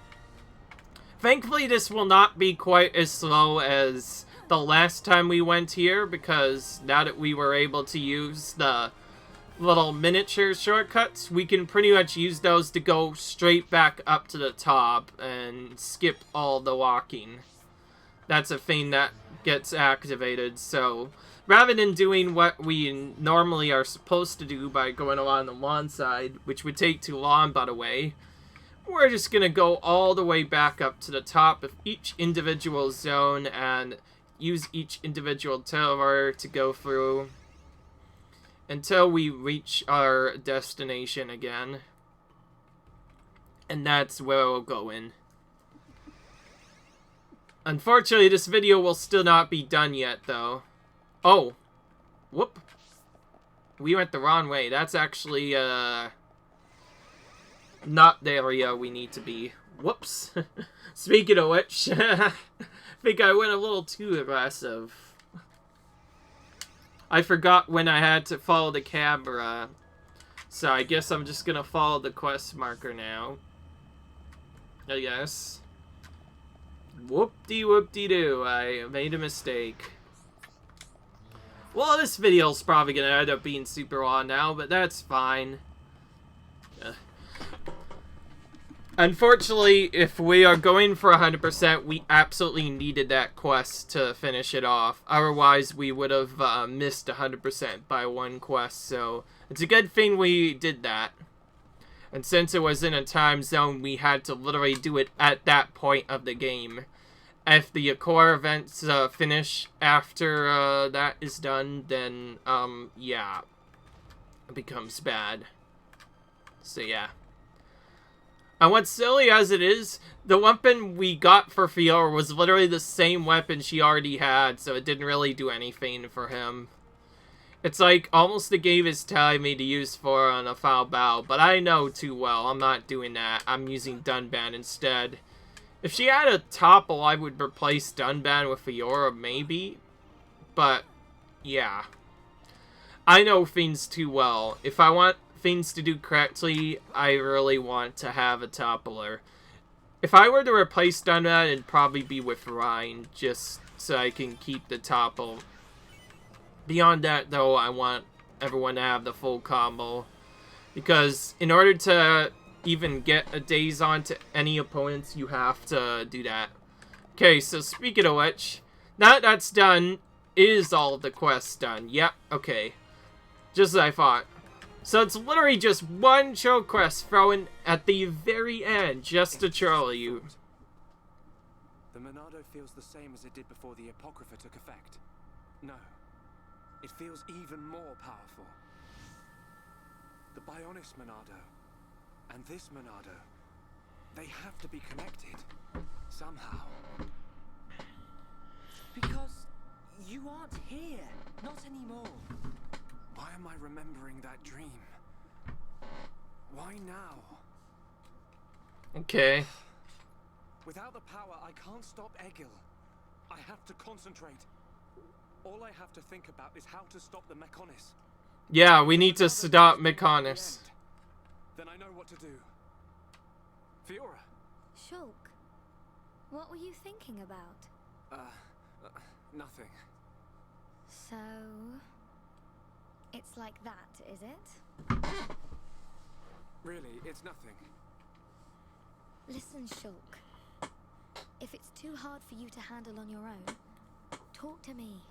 Thankfully, this will not be quite as slow as the last time we went here, because now that we were able to use the little miniature shortcuts, we can pretty much use those to go straight back up to the top and skip all the walking. That's a thing that gets activated, so rather than doing what we normally are supposed to do by going along the lawn side, which would take too long, by the way, we're just gonna go all the way back up to the top of each individual zone and use each individual tower to go through until we reach our destination again. And that's where we'll go in. Unfortunately, this video will still not be done yet, though. Oh. Whoop. We went the wrong way. That's actually, not the area we need to be. Whoops. Speaking of which, I think I went a little too aggressive. I forgot when I had to follow the camera. So I guess I'm just gonna follow the quest marker now. I guess. Whoop-de-whoop-de-doo. I made a mistake. Well, this video's probably gonna end up being super long now, but that's fine. Unfortunately, if we are going for 100%, we absolutely needed that quest to finish it off. Otherwise, we would have missed 100% by one quest, so it's a good thing we did that. And since it was in a time zone, we had to literally do it at that point of the game. If the core events finish after that is done, then, yeah, it becomes bad. So, yeah. And what's silly as it is, the weapon we got for Fiora was literally the same weapon she already had, so it didn't really do anything for him. It's like, almost the game is telling me to use Fiora on a foul battle, but I know too well, I'm not doing that. I'm using Dunban instead. If she had a topple, I would replace Dunban with Fiora, maybe. But, yeah. I know things too well. If I want things to do correctly, I really want to have a toppler. If I were to replace Dunban, it'd probably be with Rhine, just so I can keep the topple. Beyond that, though, I want everyone to have the full combo. Because in order to even get a daze on to any opponents, you have to do that. Okay, so speaking of which, now that that's done, is all of the quests done? Yep, okay. Just as I thought. So it's literally just one show quest thrown at the very end, just to troll you. The Monado feels the same as it did before the Apocrypha took effect. No, it feels even more powerful. The Bionis Monado and this Monado, they have to be connected somehow. Because you aren't here, not anymore. Why am I remembering that dream? Why now? Okay. Without the power, I can't stop Egil. I have to concentrate. All I have to think about is how to stop the Mechonis. Yeah, we need to stop Mechonis. Then I know what to do. Fiora. Shulk, what were you thinking about? Nothing. So, it's like that, is it? Really, it's nothing. Listen, Shulk. If it's too hard for you to handle on your own, talk to me.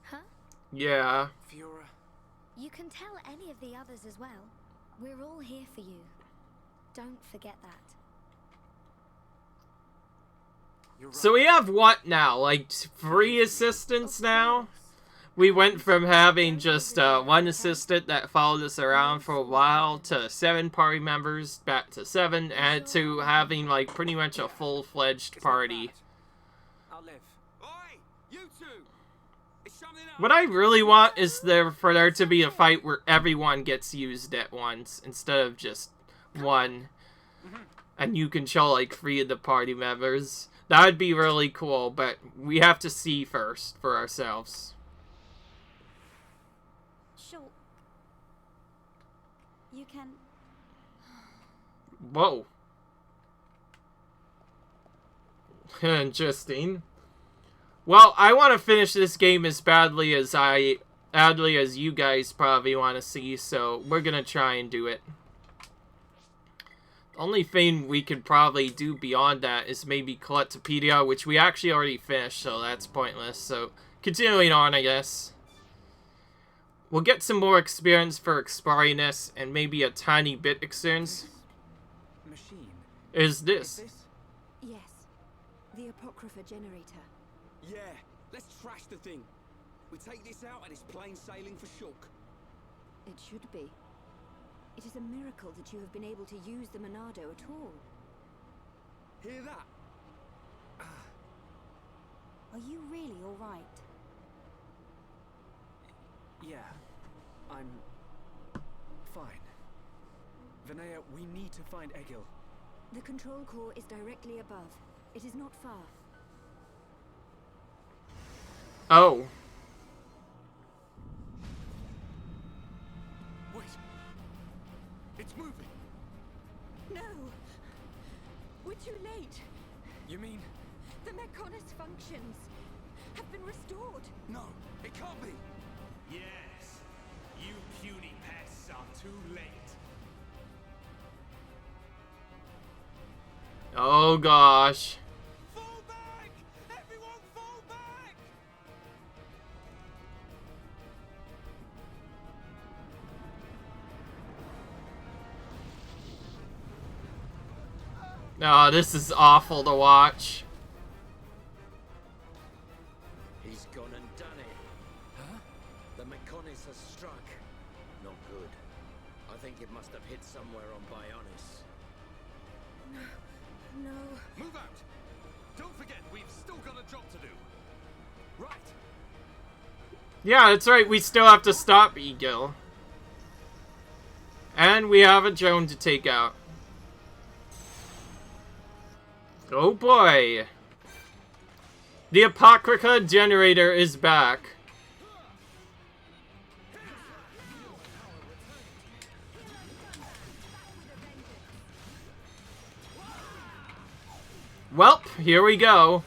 Huh? Yeah. Fiora. You can tell any of the others as well. We're all here for you. Don't forget that. You're right. So we have what now? Like 3 assistants now? We went from having just one assistant that followed us around for a while to 7 party members, back to 7, and to having like pretty much a full-fledged party. I'll live. Oi, you two! It's something else. What I really want is for there to be a fight where everyone gets used at once instead of just one. And you control like 3 of the party members. That would be really cool, but we have to see first for ourselves. Shulk. You can... Whoa. Interesting. Well, I want to finish this game as badly as you guys probably want to see, so we're gonna try and do it. The only thing we could probably do beyond that is maybe Collectopedia, which we actually already finished, so that's pointless. So, continuing on, I guess. We'll get some more experience for expiriness and maybe a tiny bit experience. Machine. Is this? Yes. The Apocrypha generator. Yeah, let's trash the thing. We take this out and it's plain sailing for Shulk. It should be. It is a miracle that you have been able to use the Monado at all. Hear that? Are you really all right? Yeah, I'm fine. Vinaya, we need to find Egil. The control core is directly above. It is not far. Oh. Wait. It's moving. No! We're too late. You mean? The Mechonis functions have been restored. No, it can't be. Yes. You puny pests are too late. Oh gosh. Fall back! Everyone fall back! Oh, this is awful to watch. He's gone and done it. Huh? The Mechonis has struck. Not good. I think it must have hit somewhere on Bionis. No. Move out! Don't forget, we've still got a job to do. Right. Yeah, that's right. We still have to stop Egil. And we have a drone to take out. Oh boy. The Apocrypha generator is back. Welp, here we go.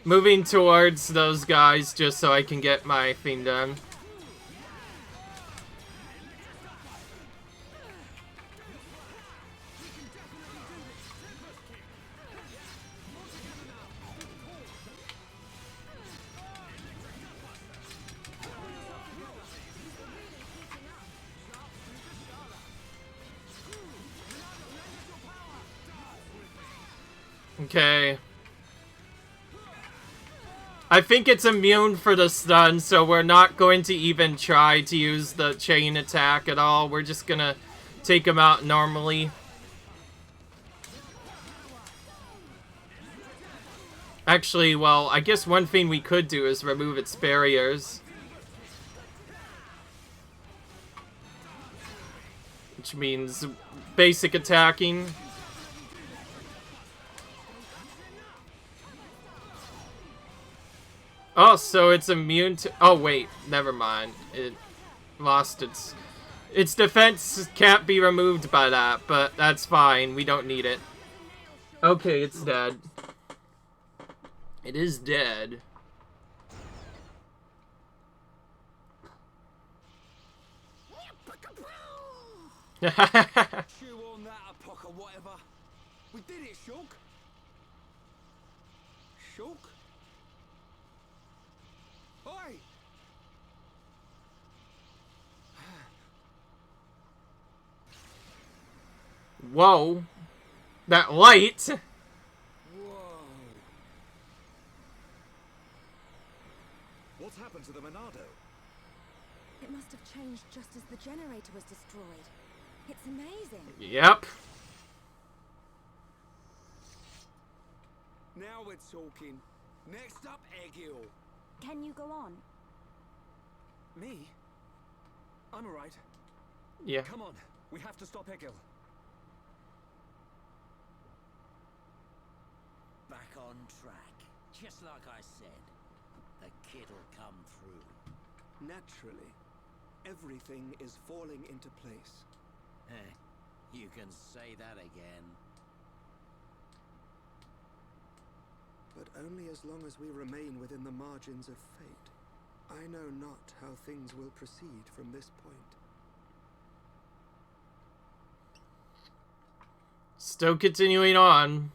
Moving towards those guys just so I can get my thing done. Okay. I think it's immune for the stun, so we're not going to even try to use the chain attack at all. We're just gonna take him out normally. Actually, well, I guess one thing we could do is remove its barriers. Which means basic attacking. Oh, so it's immune to... Oh, wait. Never mind. It lost its... Its defense can't be removed by that, but that's fine. We don't need it. Okay, it's dead. It is dead. Chew on that, Apoc or whatever. We did it, Shulk. Shulk? Oi! Whoa. That light. Whoa. What's happened to the Monado? It must have changed just as the generator was destroyed. It's amazing. Yep. Now we're talking. Next up, Egil. Can you go on? Me? I'm alright. Yeah. Come on, we have to stop Egil. Back on track. Just like I said. The kid'll come through. Naturally. Everything is falling into place. You can say that again. But only as long as we remain within the margins of fate. I know not how things will proceed from this point. Still continuing on.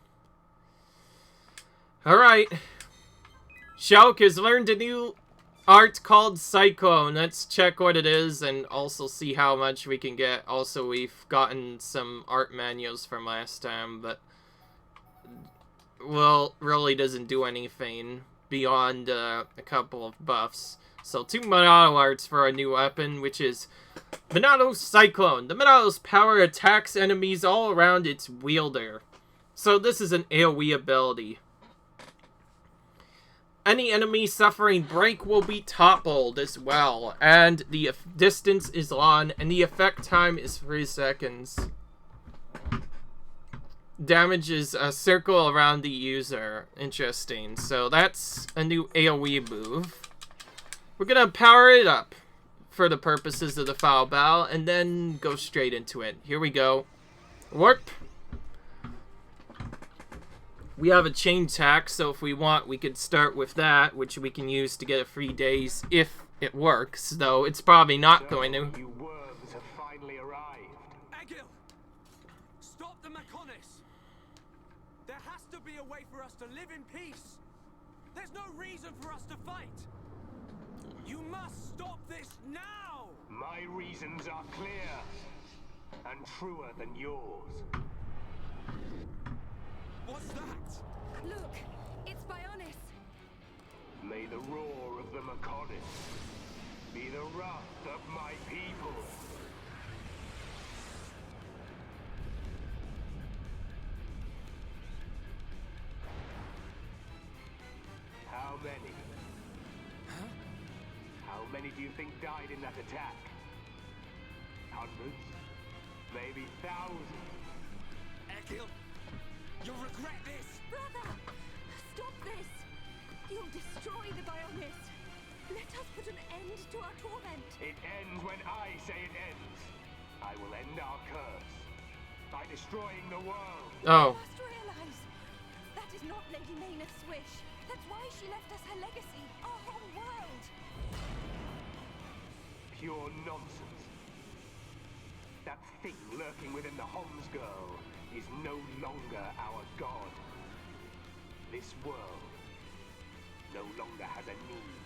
Alright. Shulk has learned a new art called Cyclone. Let's check what it is and also see how much we can get. Also, we've gotten some art manuals from last time, but well, really doesn't do anything beyond a couple of buffs. So 2 Monado arts for a new weapon, which is Monado Cyclone. The Monado's power attacks enemies all around its wielder. So this is an AoE ability. Any enemy suffering break will be toppled as well, and the distance is long, and the effect time is 3 seconds. Damages a circle around the user. Interesting. So that's a new AoE move. We're gonna power it up for the purposes of the foul battle, and then go straight into it. Here we go. Warp. We have a chain attack, so if we want, we could start with that, which we can use to get a free daze if it works, though it's probably not going to. You worms have finally arrived. Egil! Stop the Mechonis! There has to be a way for us to live in peace! There's no reason for us to fight! You must stop this now! My reasons are clear and truer than yours. What's that? Look, it's Bionis. May the roar of the Mechonis be the wrath of my people. How many? Huh? How many do you think died in that attack? Hundreds? Maybe thousands? Egil! You'll regret this! Brother! Stop this! You'll destroy the Bionis! Let us put an end to our torment! It ends when I say it ends. I will end our curse by destroying the world. Oh. You must realize that is not Lady Maynard's wish. That's why she left us her legacy, our whole world. Pure nonsense. That thing lurking within the Homs girl is no longer our god. This world no longer has a need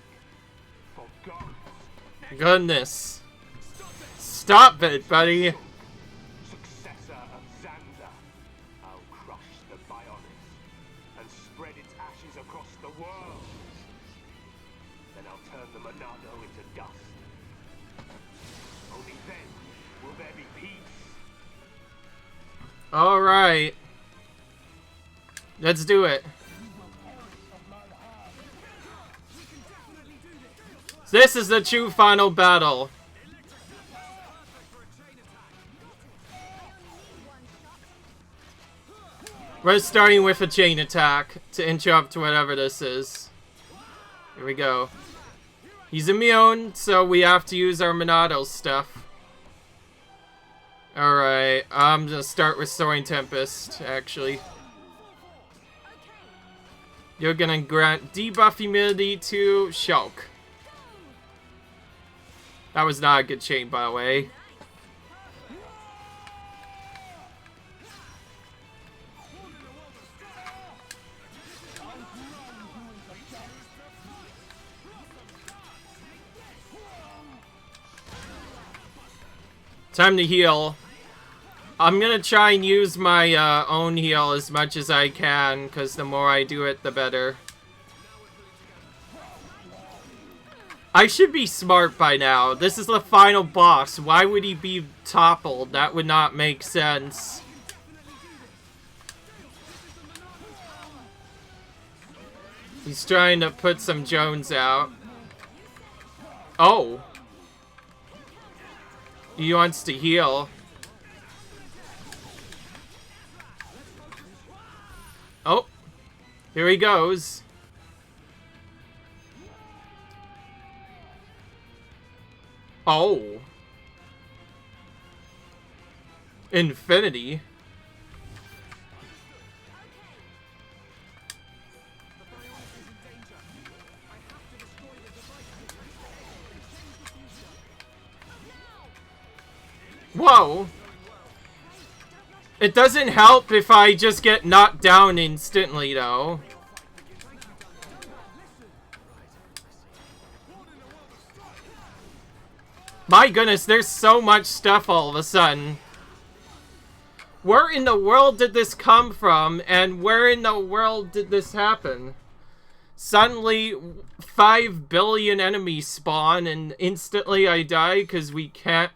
for gods. Goodness. Stop it, buddy. Successor of Zanza, I'll crush the Bionis and spread its ashes across the world. Then I'll turn the Monado into dust. Only then will there be peace. Alright. Let's do it. This is the true final battle. We're starting with a chain attack to interrupt whatever this is. Here we go. He's immune, so we have to use our Monado stuff. Alright, I'm gonna start with Soaring Tempest, actually. You're gonna grant debuff immunity to Shulk. That was not a good chain, by the way. Time to heal. I'm gonna try and use my own heal as much as I can, because the more I do it, the better. I should be smart by now. This is the final boss. Why would he be toppled? That would not make sense. He's trying to put some Jones out. Oh. He wants to heal. Oh. Here he goes. Oh. Infinity. Whoa. It doesn't help if I just get knocked down instantly, though. My goodness, there's so much stuff all of a sudden. Where in the world did this come from? And where in the world did this happen? Suddenly, 5 billion enemies spawn and instantly I die because we can't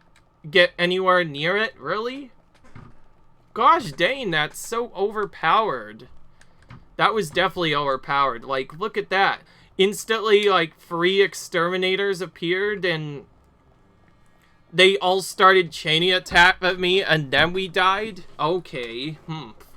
get anywhere near it? Really? Gosh dang, that's so overpowered. That was definitely overpowered. Like, look at that. Instantly, like, 3 exterminators appeared and they all started chaining attack at me and then we died? Okay.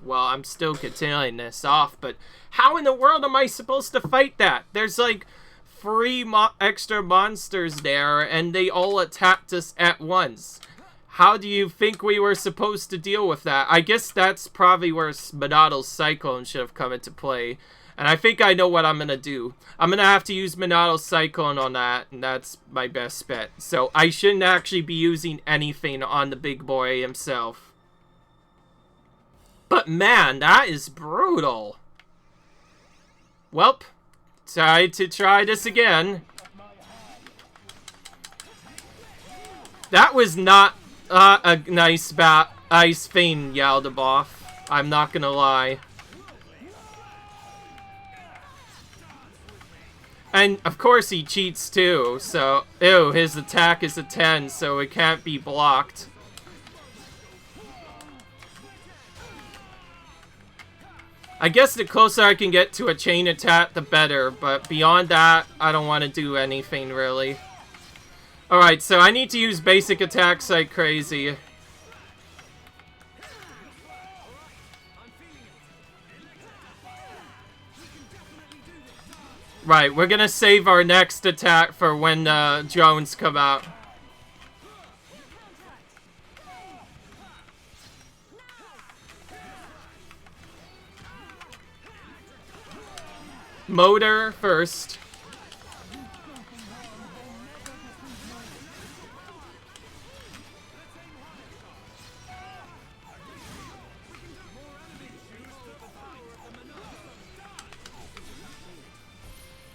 Well, I'm still continuing this off, but how in the world am I supposed to fight that? There's like 3 extra monsters there and they all attacked us at once. How do you think we were supposed to deal with that? I guess that's probably where Monato's Cyclone should have come into play. And I think I know what I'm going to do. I'm going to have to use Monato's Cyclone on that, and that's my best bet. So I shouldn't actually be using anything on the big boy himself. But man, that is brutal. Welp, time to try this again. That was not a nice ice thing, Yaldabaoth. I'm not going to lie. And, of course, he cheats, too, so... Ew, his attack is a 10, so it can't be blocked. I guess the closer I can get to a chain attack, the better, but beyond that, I don't want to do anything, really. Alright, so I need to use basic attacks like crazy. Right, we're gonna save our next attack for when drones come out. Motor first.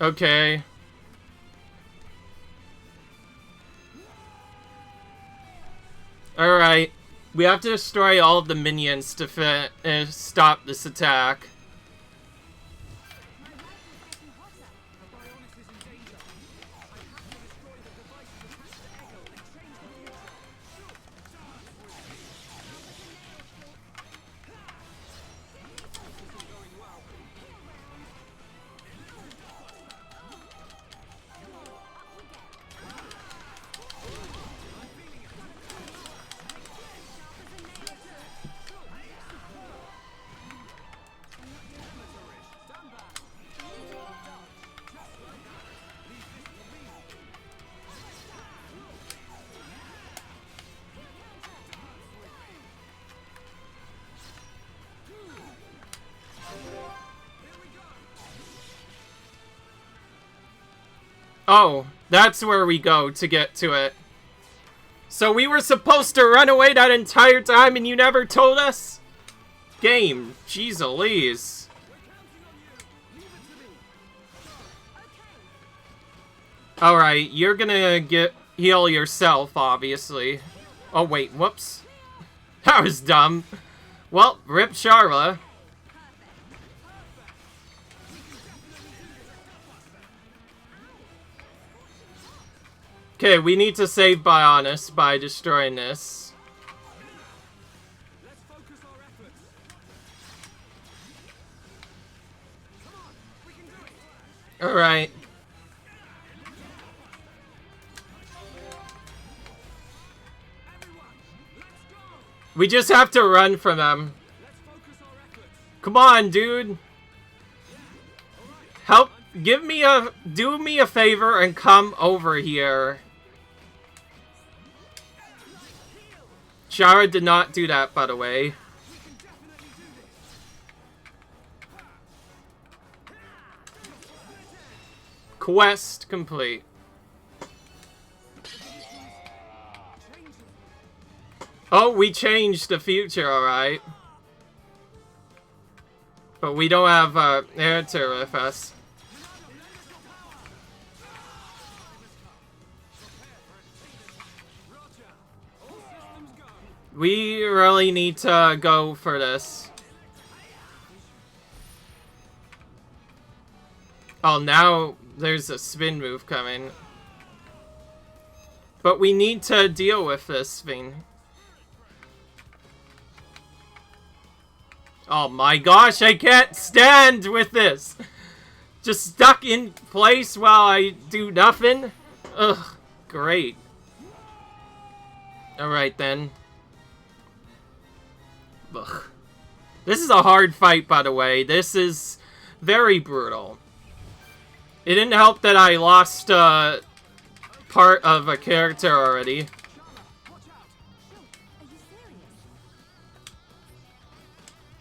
Okay. Alright. We have to destroy all of the minions to stop this attack. Oh, that's where we go to get to it. So we were supposed to run away that entire time and you never told us? Game, jeez Louise. Alright, you're gonna heal yourself, obviously. Oh wait, whoops. That was dumb. Well, rip Charla. Okay, we need to save Bionis by destroying this. Let's focus our efforts. Come on, we can do it. Alright. Everyone, let's go. We just have to run from them. Let's focus our efforts. Come on, dude. Help. Do me a favor and come over here. Shara did not do that, by the way. Quest complete. Oh, we changed the future, alright. But we don't have Airter with us. We really need to go for this. Oh, now there's a spin move coming. But we need to deal with this thing. Oh my gosh, I can't stand with this. Just stuck in place while I do nothing. Ugh, great. Alright then. Ugh. This is a hard fight, by the way. This is very brutal. It didn't help that I lost part of a character already.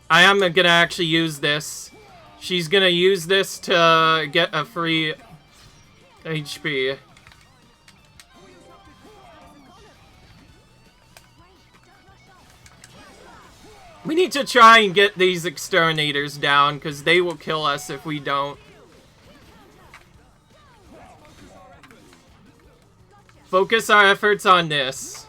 I am gonna actually use this. She's gonna use this to get a free HP. We need to try and get these exterminators down, because they will kill us if we don't. Focus our efforts on this.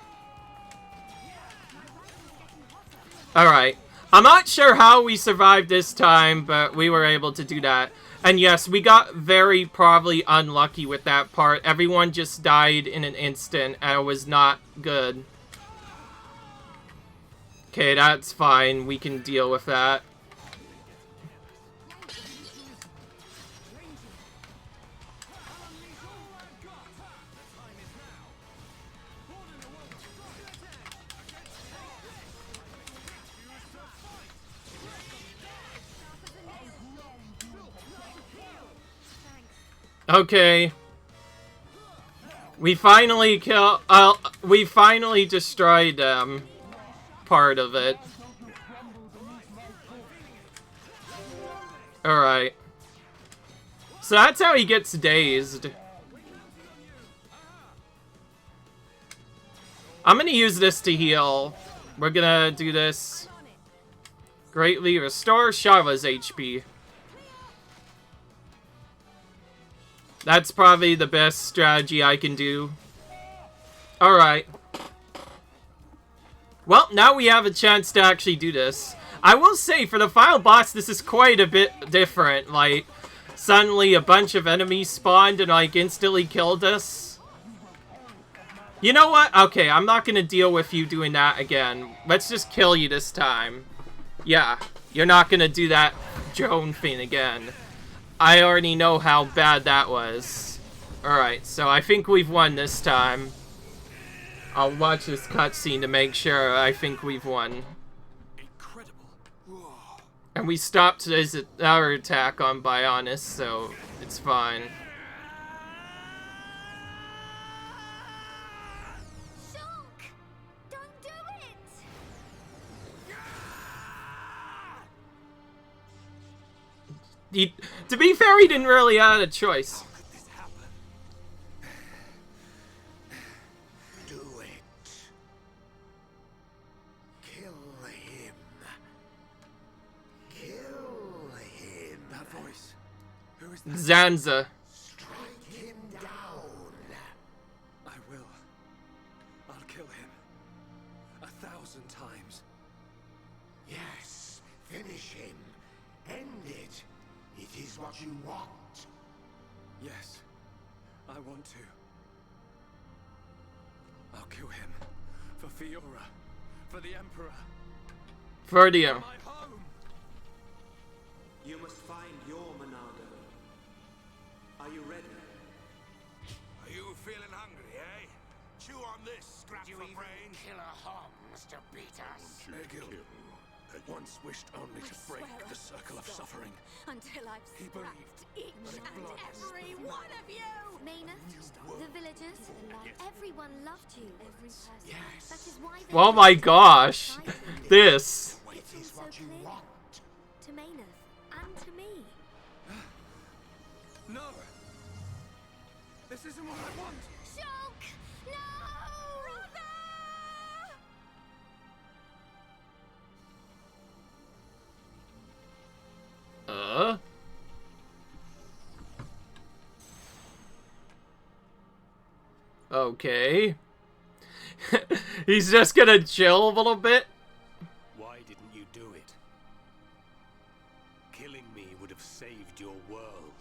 Alright. I'm not sure how we survived this time, but we were able to do that. And yes, we got very probably unlucky with that part. Everyone just died in an instant, and it was not good. Okay, that's fine. We can deal with that. Okay. We finally we finally destroyed part of it. Alright. So that's how he gets dazed. I'm gonna use this to heal. We're gonna do this. Greatly restore Shava's HP. That's probably the best strategy I can do. Alright. Well, now we have a chance to actually do this. I will say, for the final boss, this is quite a bit different. Like, suddenly a bunch of enemies spawned and, like, instantly killed us. You know what? Okay, I'm not gonna deal with you doing that again. Let's just kill you this time. Yeah, you're not gonna do that Joan thing again. I already know how bad that was. Alright, so I think we've won this time. I'll watch this cutscene to make sure I think we've won. Incredible. And we stopped our attack on Bionis, so it's fine. Shulk! Don't do it! To be fair, he didn't really have a choice. How could this happen? Do it. Kill him. Kill him. That voice. Who is that? Zanza. Strike him down. I will. I'll kill him. 1,000 times. Yes, finish him. End it. It is what you want. Yes. I want to. I'll kill him. For Fiora. For the Emperor. Ferdium. My home. You must find your Monado. Are you ready? Are you feeling hungry, eh? Chew on this, scrap for brain. Kill a Homs to beat us. Egil once wished only to break the circle of suffering. Until I've slapped each and every one of you! Maynard, the villagers, everyone loved you. Every person. Yes. That is why they Oh my gosh. This. It's all so clear. To Maynard and to me. No! This isn't what I want! Shulk! No! Okay. He's just gonna chill a little bit. Why didn't you do it? Killing me would have saved your world.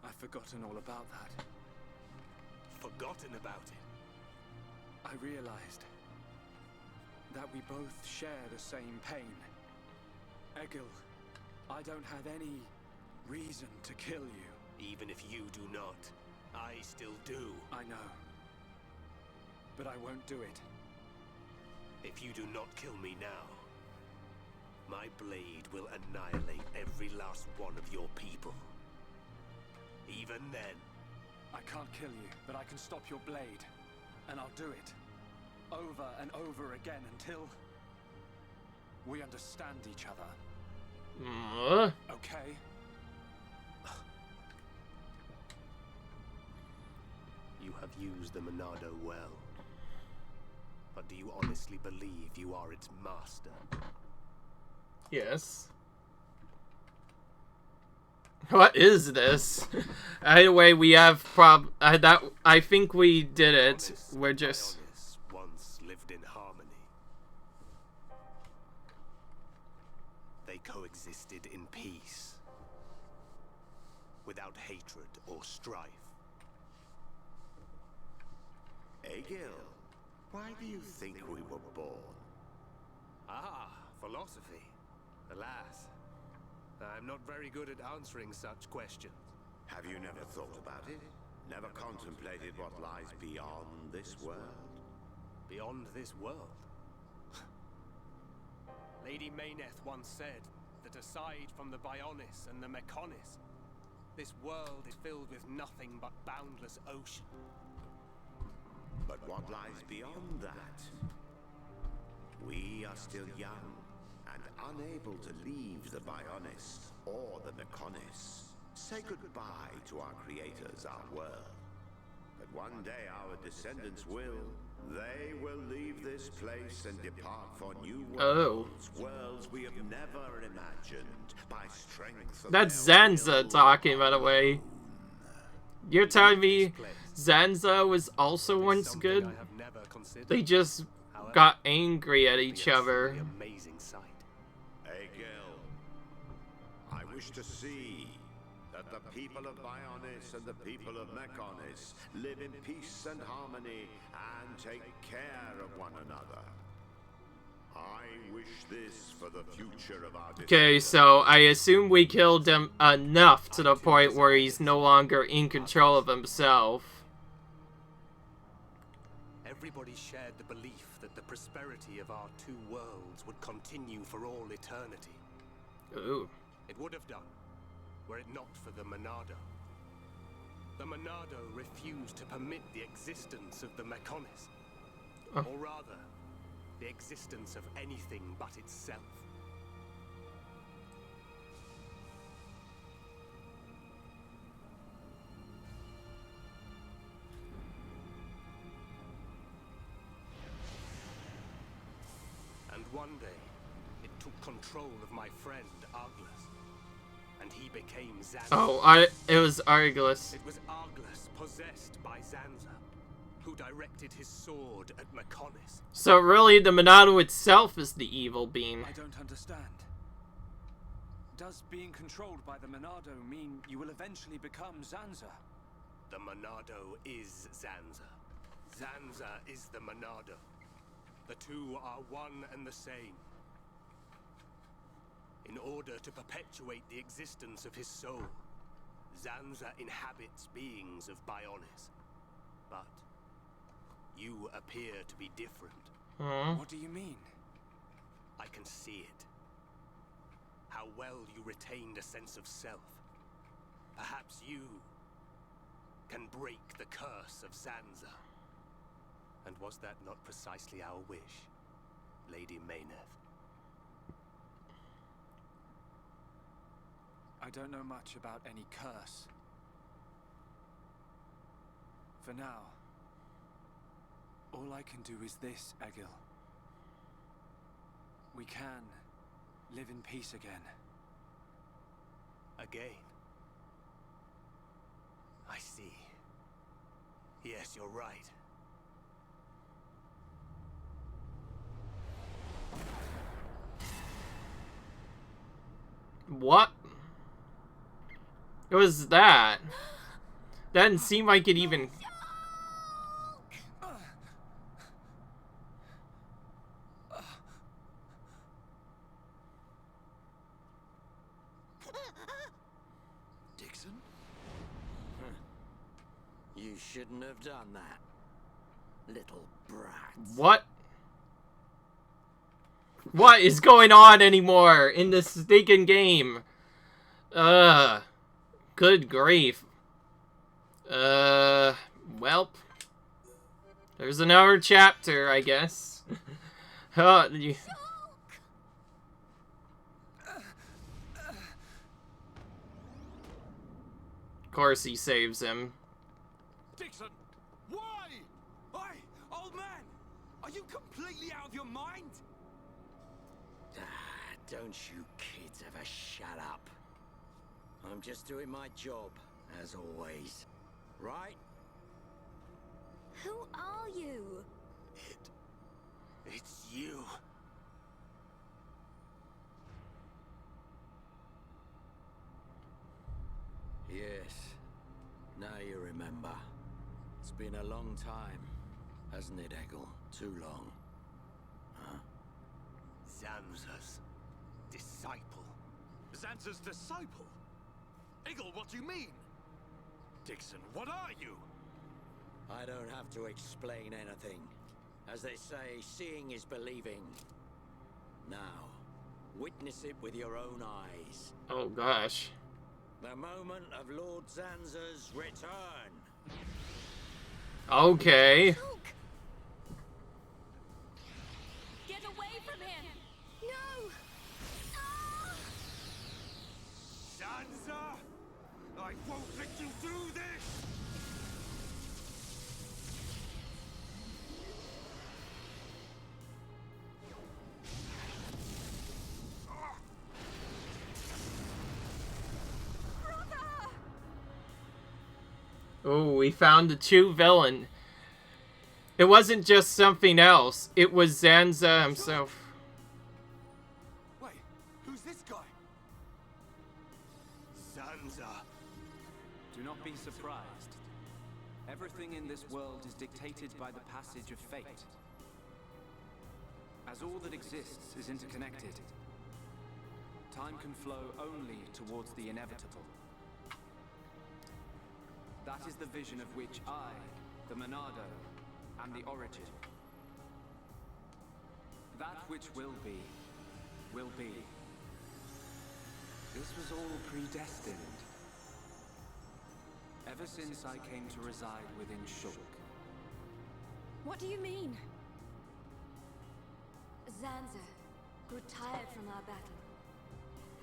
I've forgotten all about that. Forgotten about it? I realized that we both share the same pain. Egil, I don't have any reason to kill you. Even if you do not, I still do. I know. But I won't do it. If you do not kill me now, my blade will annihilate every last one of your people. Even then... I can't kill you, but I can stop your blade. And I'll do it. Over and over again until... we understand each other. Okay? You have used the Monado well. But do you honestly believe you are its master? Yes. What is this? Anyway, we have I think we did it. We're just... once lived in harmony. They coexisted in peace. Without hatred or strife. Egil, why do you think we were born? Ah, philosophy. Alas, I'm not very good at answering such questions. Have you never thought about it? Never contemplated what lies beyond this world? Beyond this world? Lady Mayneth once said that aside from the Bionis and the Mechonis, this world is filled with nothing but boundless ocean. But what lies beyond that? We are still young and unable to leave the Bionis or the Mechonis. Say goodbye to our creators, our world. But one day our descendants will. They will leave this place and depart for new worlds. Worlds we have never imagined. By strength of That's their Zanza will talking, by the way. You're telling me Zanza was also once good? They just got angry at each other. Amazing sight. Egil, I wish to see that the people of Bionis and the people of Mechonis live in peace and harmony and take care of one another. I wish this for the future of our Okay, so I assume we killed him enough to the point where he's no longer in control of himself. Everybody shared the belief that the prosperity of our two worlds would continue for all eternity. Ooh. It would have done, were it not for the Monado. The Monado refused to permit the existence of the Mechonis. Oh. Or rather, the existence of anything but itself. And one day, it took control of my friend Arglus, and he became Zanza. Oh, it was Arglus. It was Arglus possessed by Zanza, who directed his sword at Mechonis. So really, the Monado itself is the evil being. I don't understand. Does being controlled by the Monado mean you will eventually become Zanza? The Monado is Zanza. Zanza is the Monado. The two are one and the same. In order to perpetuate the existence of his soul, Zanza inhabits beings of Bionis. But you appear to be different. What do you mean? I can see it. How well you retained a sense of self. Perhaps you can break the curse of Zanza. And was that not precisely our wish, Lady Mayneth? I don't know much about any curse. For now, all I can do is this, Egil. We can live in peace again. Again? I see. Yes, you're right. What? What was that? That didn't seem like it even... Dixon? You shouldn't have done that, little brat. What? What is going on anymore in this stinking game? Good grief. Welp. There's another chapter, I guess. Of course he saves him. Dixon! Why? Hey, old man! Are you completely out of your mind? Don't you kids ever shut up. I'm just doing my job, as always. Right? Who are you? It's you. Yes. Now you remember. It's been a long time, hasn't it, Egil? Too long. Huh? Zanza's disciple. Zanza's disciple? Egil, what do you mean? Dixon, what are you? I don't have to explain anything. As they say, seeing is believing. Now, witness it with your own eyes. Oh gosh. The moment of Lord Zanza's return. Okay. Get away from him! No! Zanza! I won't let you do this! Oh, we found the true villain. It wasn't just something else. It was Zanza himself. Wait, who's this guy? Zanza. Do not be surprised. Everything in this world is dictated by the passage of fate. As all that exists is interconnected, time can flow only towards the inevitable. That is the vision of which I, the Monado, am the origin. That which will be, will be. This was all predestined. Ever since I came to reside within Shulk. What do you mean? Zanza grew tired from our battle.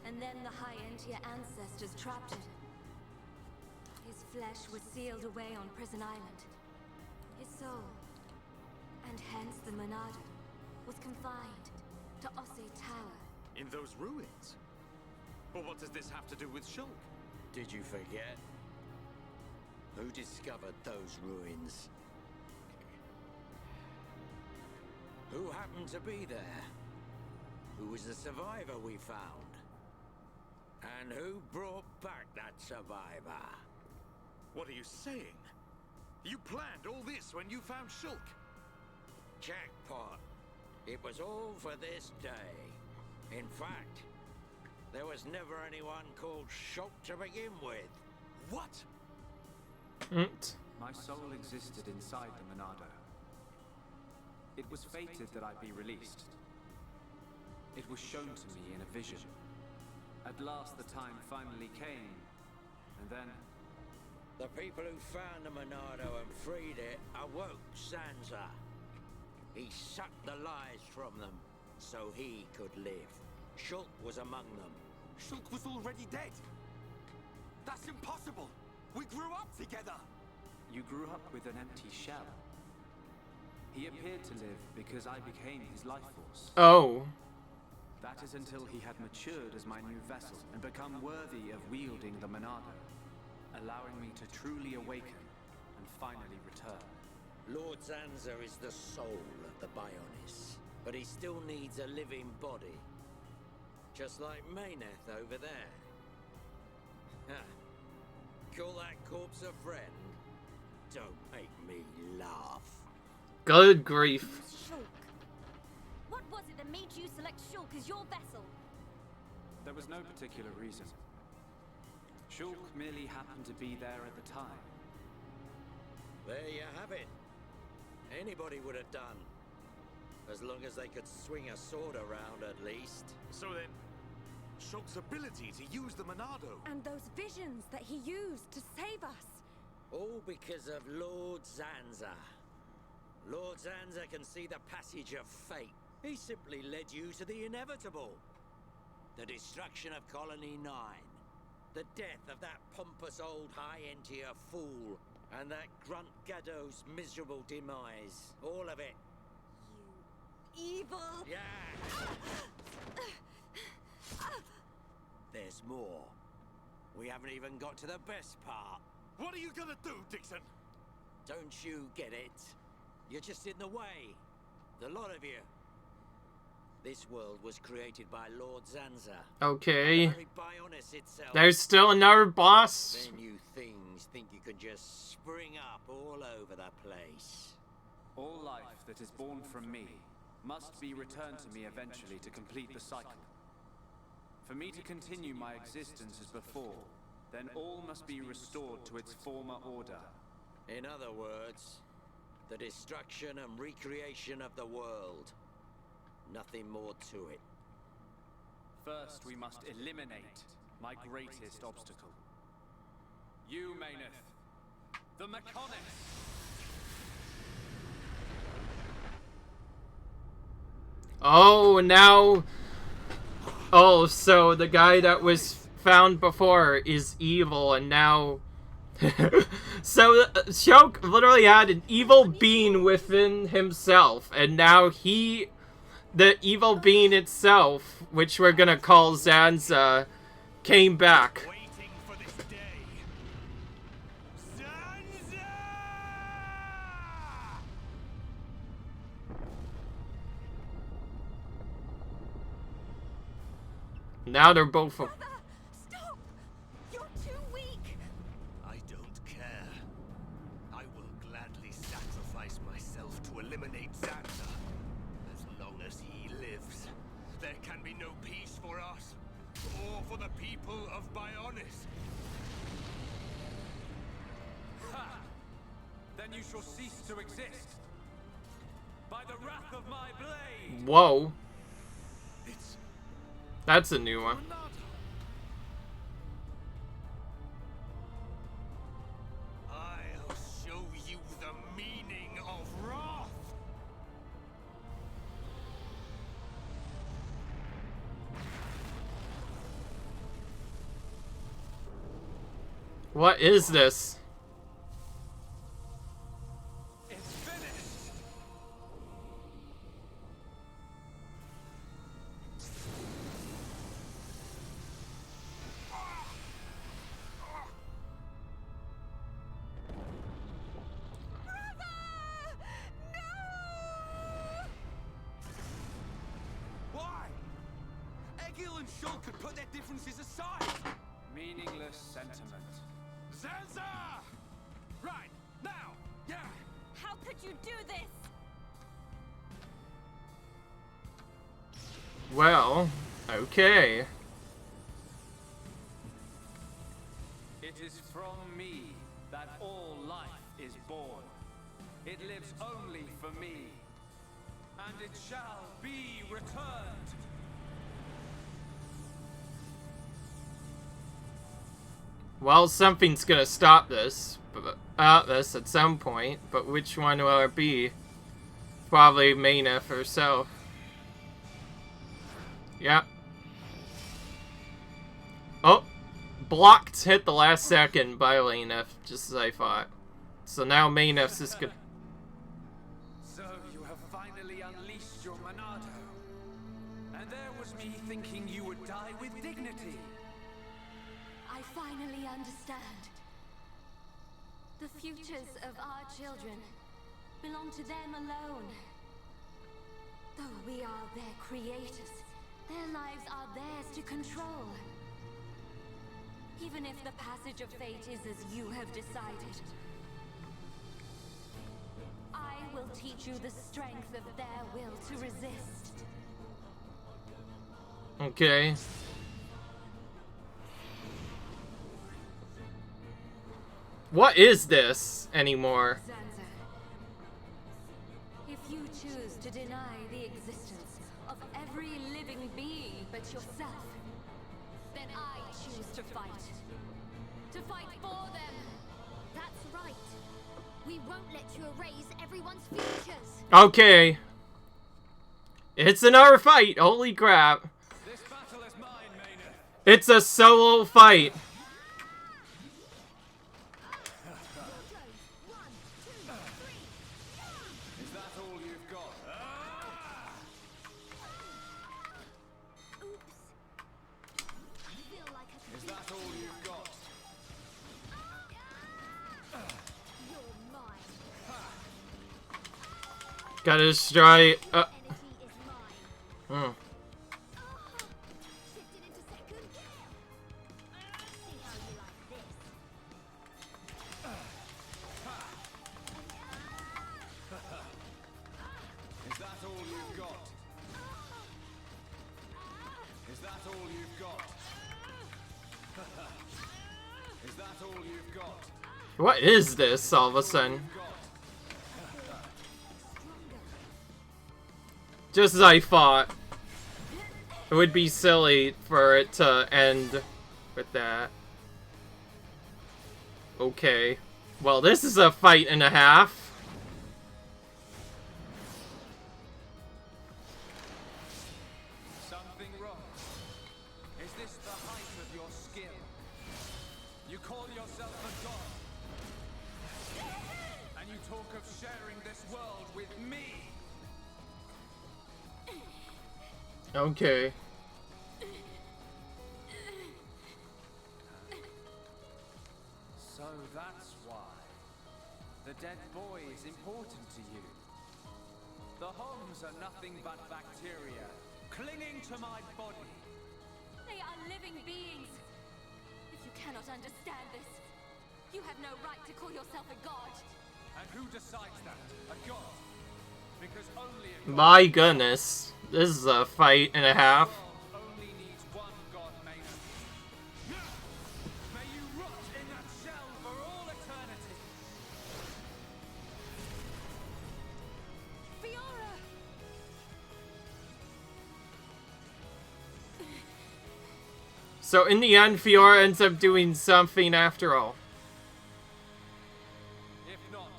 And then the High Entia ancestors trapped him. His flesh was sealed away on Prison Island. His soul, and hence the Monado, was confined to Osse Tower. In those ruins? But what does this have to do with Shulk? Did you forget? Who discovered those ruins? Who happened to be there? Who was the survivor we found? And who brought back that survivor? What are you saying? You planned all this when you found Shulk? Jackpot. It was all for this day. In fact, there was never anyone called Shulk to begin with. What? My soul existed inside the Monado. It was fated that I be released. It was shown to me in a vision. At last the time finally came, and then... The people who found the Monado and freed it awoke Zanza. He sucked the lives from them, so he could live. Shulk was among them. Shulk was already dead. That's impossible. We grew up together. You grew up with an empty shell. He appeared to live because I became his life force. Oh. That is until he had matured as my new vessel and become worthy of wielding the Monado, allowing me to truly awaken and finally return. Lord Zanza is the soul of the Bionis, but he still needs a living body. Just like Mayneth over there. Huh. Call that corpse a friend? Don't make me laugh. Good grief. Shulk. What was it that made you select Shulk as your vessel? There was no particular reason. Shulk merely happened to be there at the time. There you have it. Anybody would have done. As long as they could swing a sword around, at least. So then, Shulk's ability to use the Monado. And those visions that he used to save us. All because of Lord Zanza. Lord Zanza can see the passage of fate. He simply led you to the inevitable. The destruction of Colony 9. The death of that pompous old high-entier fool. And that grunt Gaddo's miserable demise. All of it. You evil... Yeah! There's more. We haven't even got to the best part. What are you gonna do, Dixon? Don't you get it? You're just in the way. The lot of you. This world was created by Lord Zanza. Okay. The very Bionis itself. There's still another boss. Then you things think you can just spring up all over the place. All life that is born from me must be returned to me eventually to complete the cycle. For me to continue my existence as before, then all must be restored to its former order. In other words, the destruction and recreation of the world. Nothing more to it. First, we must eliminate my greatest obstacle. You, Mayneth. The Mechonis! Oh, now... Oh, so the guy that was found before is evil, and now... So, Shulk literally had an evil being within himself, and now he... The evil being itself, which we're gonna call Zanza, came back. Waiting for this day. Zanza! Now they're both... Brother, stop! You're too weak! I don't care. I will gladly sacrifice myself to eliminate Zanza. As long as he lives, there can be no peace for us, or for the people of Bionis. Ha! Then you shall cease to exist. By the wrath of my blade! Whoa. It's That's a new one. Monado. I'll show you the meaning of wrath. What is this? It's finished! Why? Egil and Shulk could put their differences aside. Meaningless sentiment. Zanza! you do this? Well, okay. It is from me that all life is born. It lives only for me, and it shall be returned. Well, something's gonna stop this, this at some point, but which one will it be? Probably Maynef herself. Yep. Oh! Blocked hit the last second by Maynef, just as I thought. So now Maynef's just gonna... So you have finally unleashed your Monado. And there was me thinking you would die with dignity. I finally understand. The futures of our children belong to them alone. Though we are their creators, their lives are theirs to control. Even if the passage of fate is as you have decided, I will teach you the strength of their will to resist. Okay. What is this anymore? Zanza, if you choose to deny the existence of every living being but yourself, then I choose to fight. To fight for them. That's right. We won't let you erase everyone's futures. Okay. It's another fight. Holy crap. This battle is mine, Maynef. It's a solo fight. Is that all you've got? Oops. I feel like I could Is that all you've got? You're mine. Gotta destroy. Energy is mine. Hmm. Shifted into second gear. See how you like this. Is that all you've got? Is that all you've got? Is that all you've got? What is this all of a sudden? Just as I thought. It would be silly for it to end with that. Okay. Well, this is a fight and a half. Something wrong. Is this the height of your skill? You call yourself a god. And you talk of sharing this world with me. Okay. So that's why. The dead boy is important to you. The Homs are nothing but bacteria, clinging to my body. They are living beings. If you cannot understand this, you have no right to call yourself a god. And who decides that? A god? Because only a god My goodness. This is a fight and a half. only needs one god, Maynef. May you rot in that shell for all eternity. Fiora! So in the end, Fiora ends up doing something after all. If not,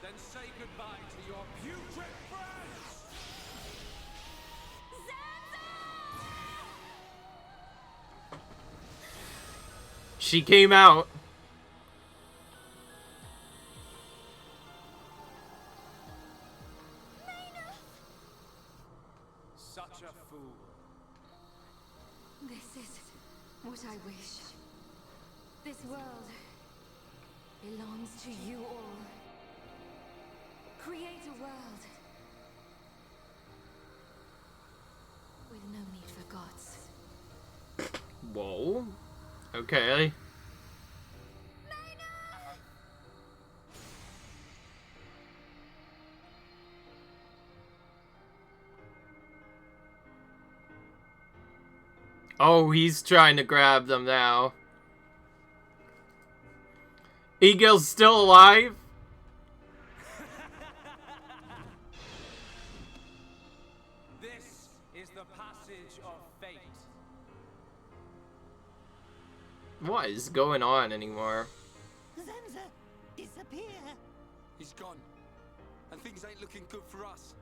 then say goodbye to your putrid friends! She came out. Such a fool. This is what I wish. This world belongs to you all. Create a world with no need for gods. Whoa. Okay. Oh, he's trying to grab them now. Egil's still alive? This is the passage of fate. What is going on anymore? Zanza, disappear. He's gone. And things ain't looking good for us.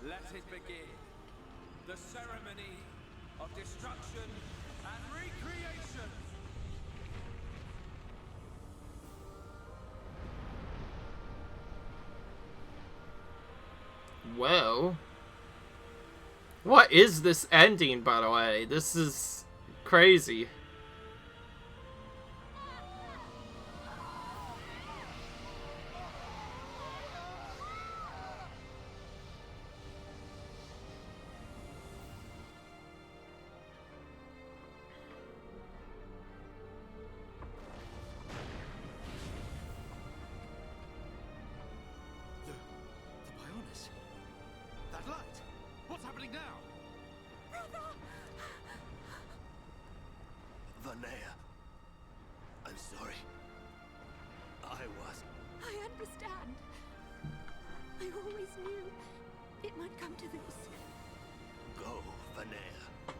Let it begin. The ceremony of destruction and recreation. Whoa. What is this ending, by the way? This is crazy. That light! What's happening now? Vanea. I'm sorry. I understand. I always knew it might come to this. Go, Vanea.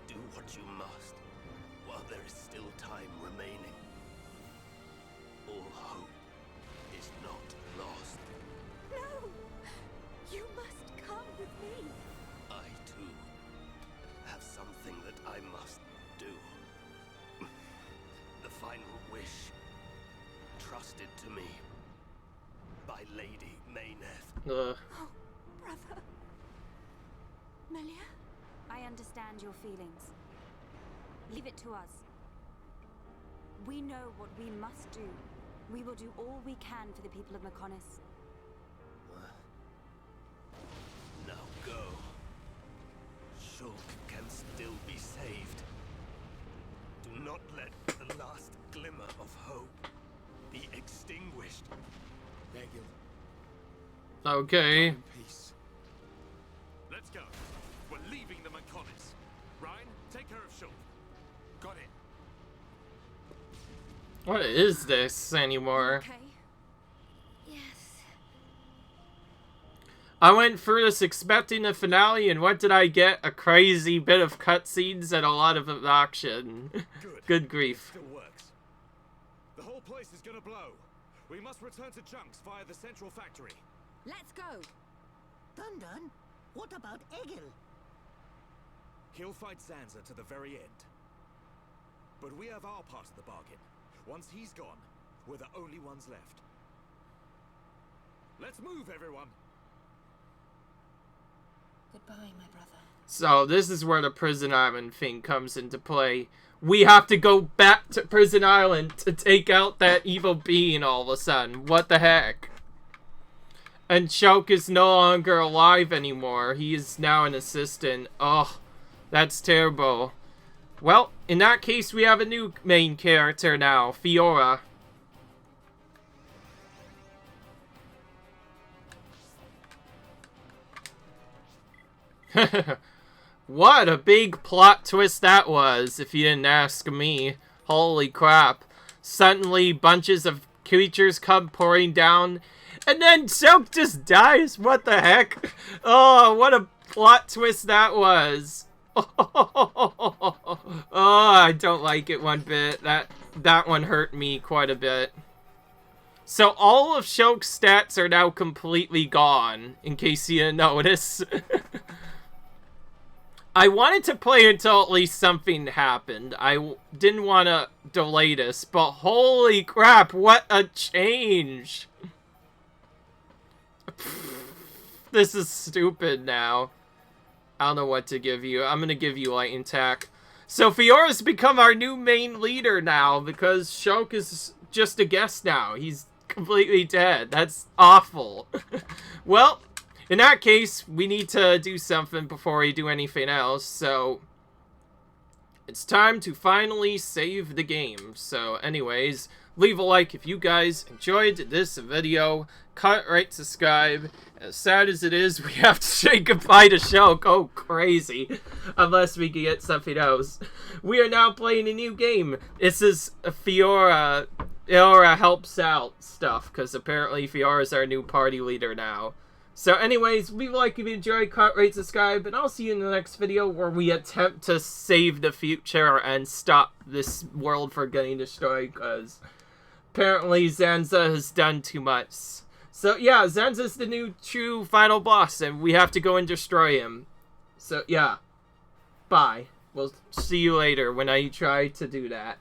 Do what you must, while there is still time remaining. All hope is not lost. No! You must come with me. I, too, have something that I must do. The final wish, trusted to me by Lady Mayneth. Ugh. Oh, brother. Melia? I understand your feelings. Leave it to us. We know what we must do. We will do all we can for the people of Mechonis. Now go. Shulk can still be saved. Do not let the last glimmer of hope be extinguished. Egil. Okay. In peace. Let's go. We're leaving the Mechonis. Ryan, take care of Shulk. Got it. What is this anymore? Okay. Yes. I went through this expecting a finale, and what did I get? A crazy bit of cutscenes and a lot of action. Good grief. Still works. The whole place is gonna blow. We must return to Chunks via the central factory. Let's go! Dun, what about Egil? He'll fight Zanza to the very end. But we have our part of the bargain. Once he's gone, we're the only ones left. Let's move, everyone! Goodbye, my brother. So this is where the Prison Island thing comes into play. We have to go back to Prison Island to take out that evil being all of a sudden. What the heck? And Shulk is no longer alive anymore. He is now an assistant. Oh, that's terrible. Well, in that case, we have a new main character now, Fiora. What a big plot twist that was, if you didn't ask me. Holy crap. Suddenly, bunches of creatures come pouring down, and then Shulk just dies. What the heck? Oh, what a plot twist that was. Oh, I don't like it one bit. That one hurt me quite a bit. So all of Shulk's stats are now completely gone, in case you didn't notice. I wanted to play until at least something happened. I didn't want to delay this, but holy crap, what a change. This is stupid now. I don't know what to give you. I'm going to give you Lightning Attack. So Fiora's become our new main leader now because Shulk is just a guest now. He's completely dead. That's awful. Well, in that case, we need to do something before we do anything else. So it's time to finally save the game. So anyways, leave a like if you guys enjoyed this video. Cut, rate, subscribe. As sad as it is, we have to say goodbye to Shell. Go crazy. Unless we can get something else. We are now playing a new game. This is Fiora. Fiora helps out stuff, because apparently Fiora's our new party leader now. So anyways, leave a like if you enjoyed, cut, rate, subscribe, and I'll see you in the next video where we attempt to save the future and stop this world from getting destroyed, because apparently Zanza has done too much. So yeah, Zanza's the new true final boss, and we have to go and destroy him. So yeah, bye. We'll see you later when I try to do that.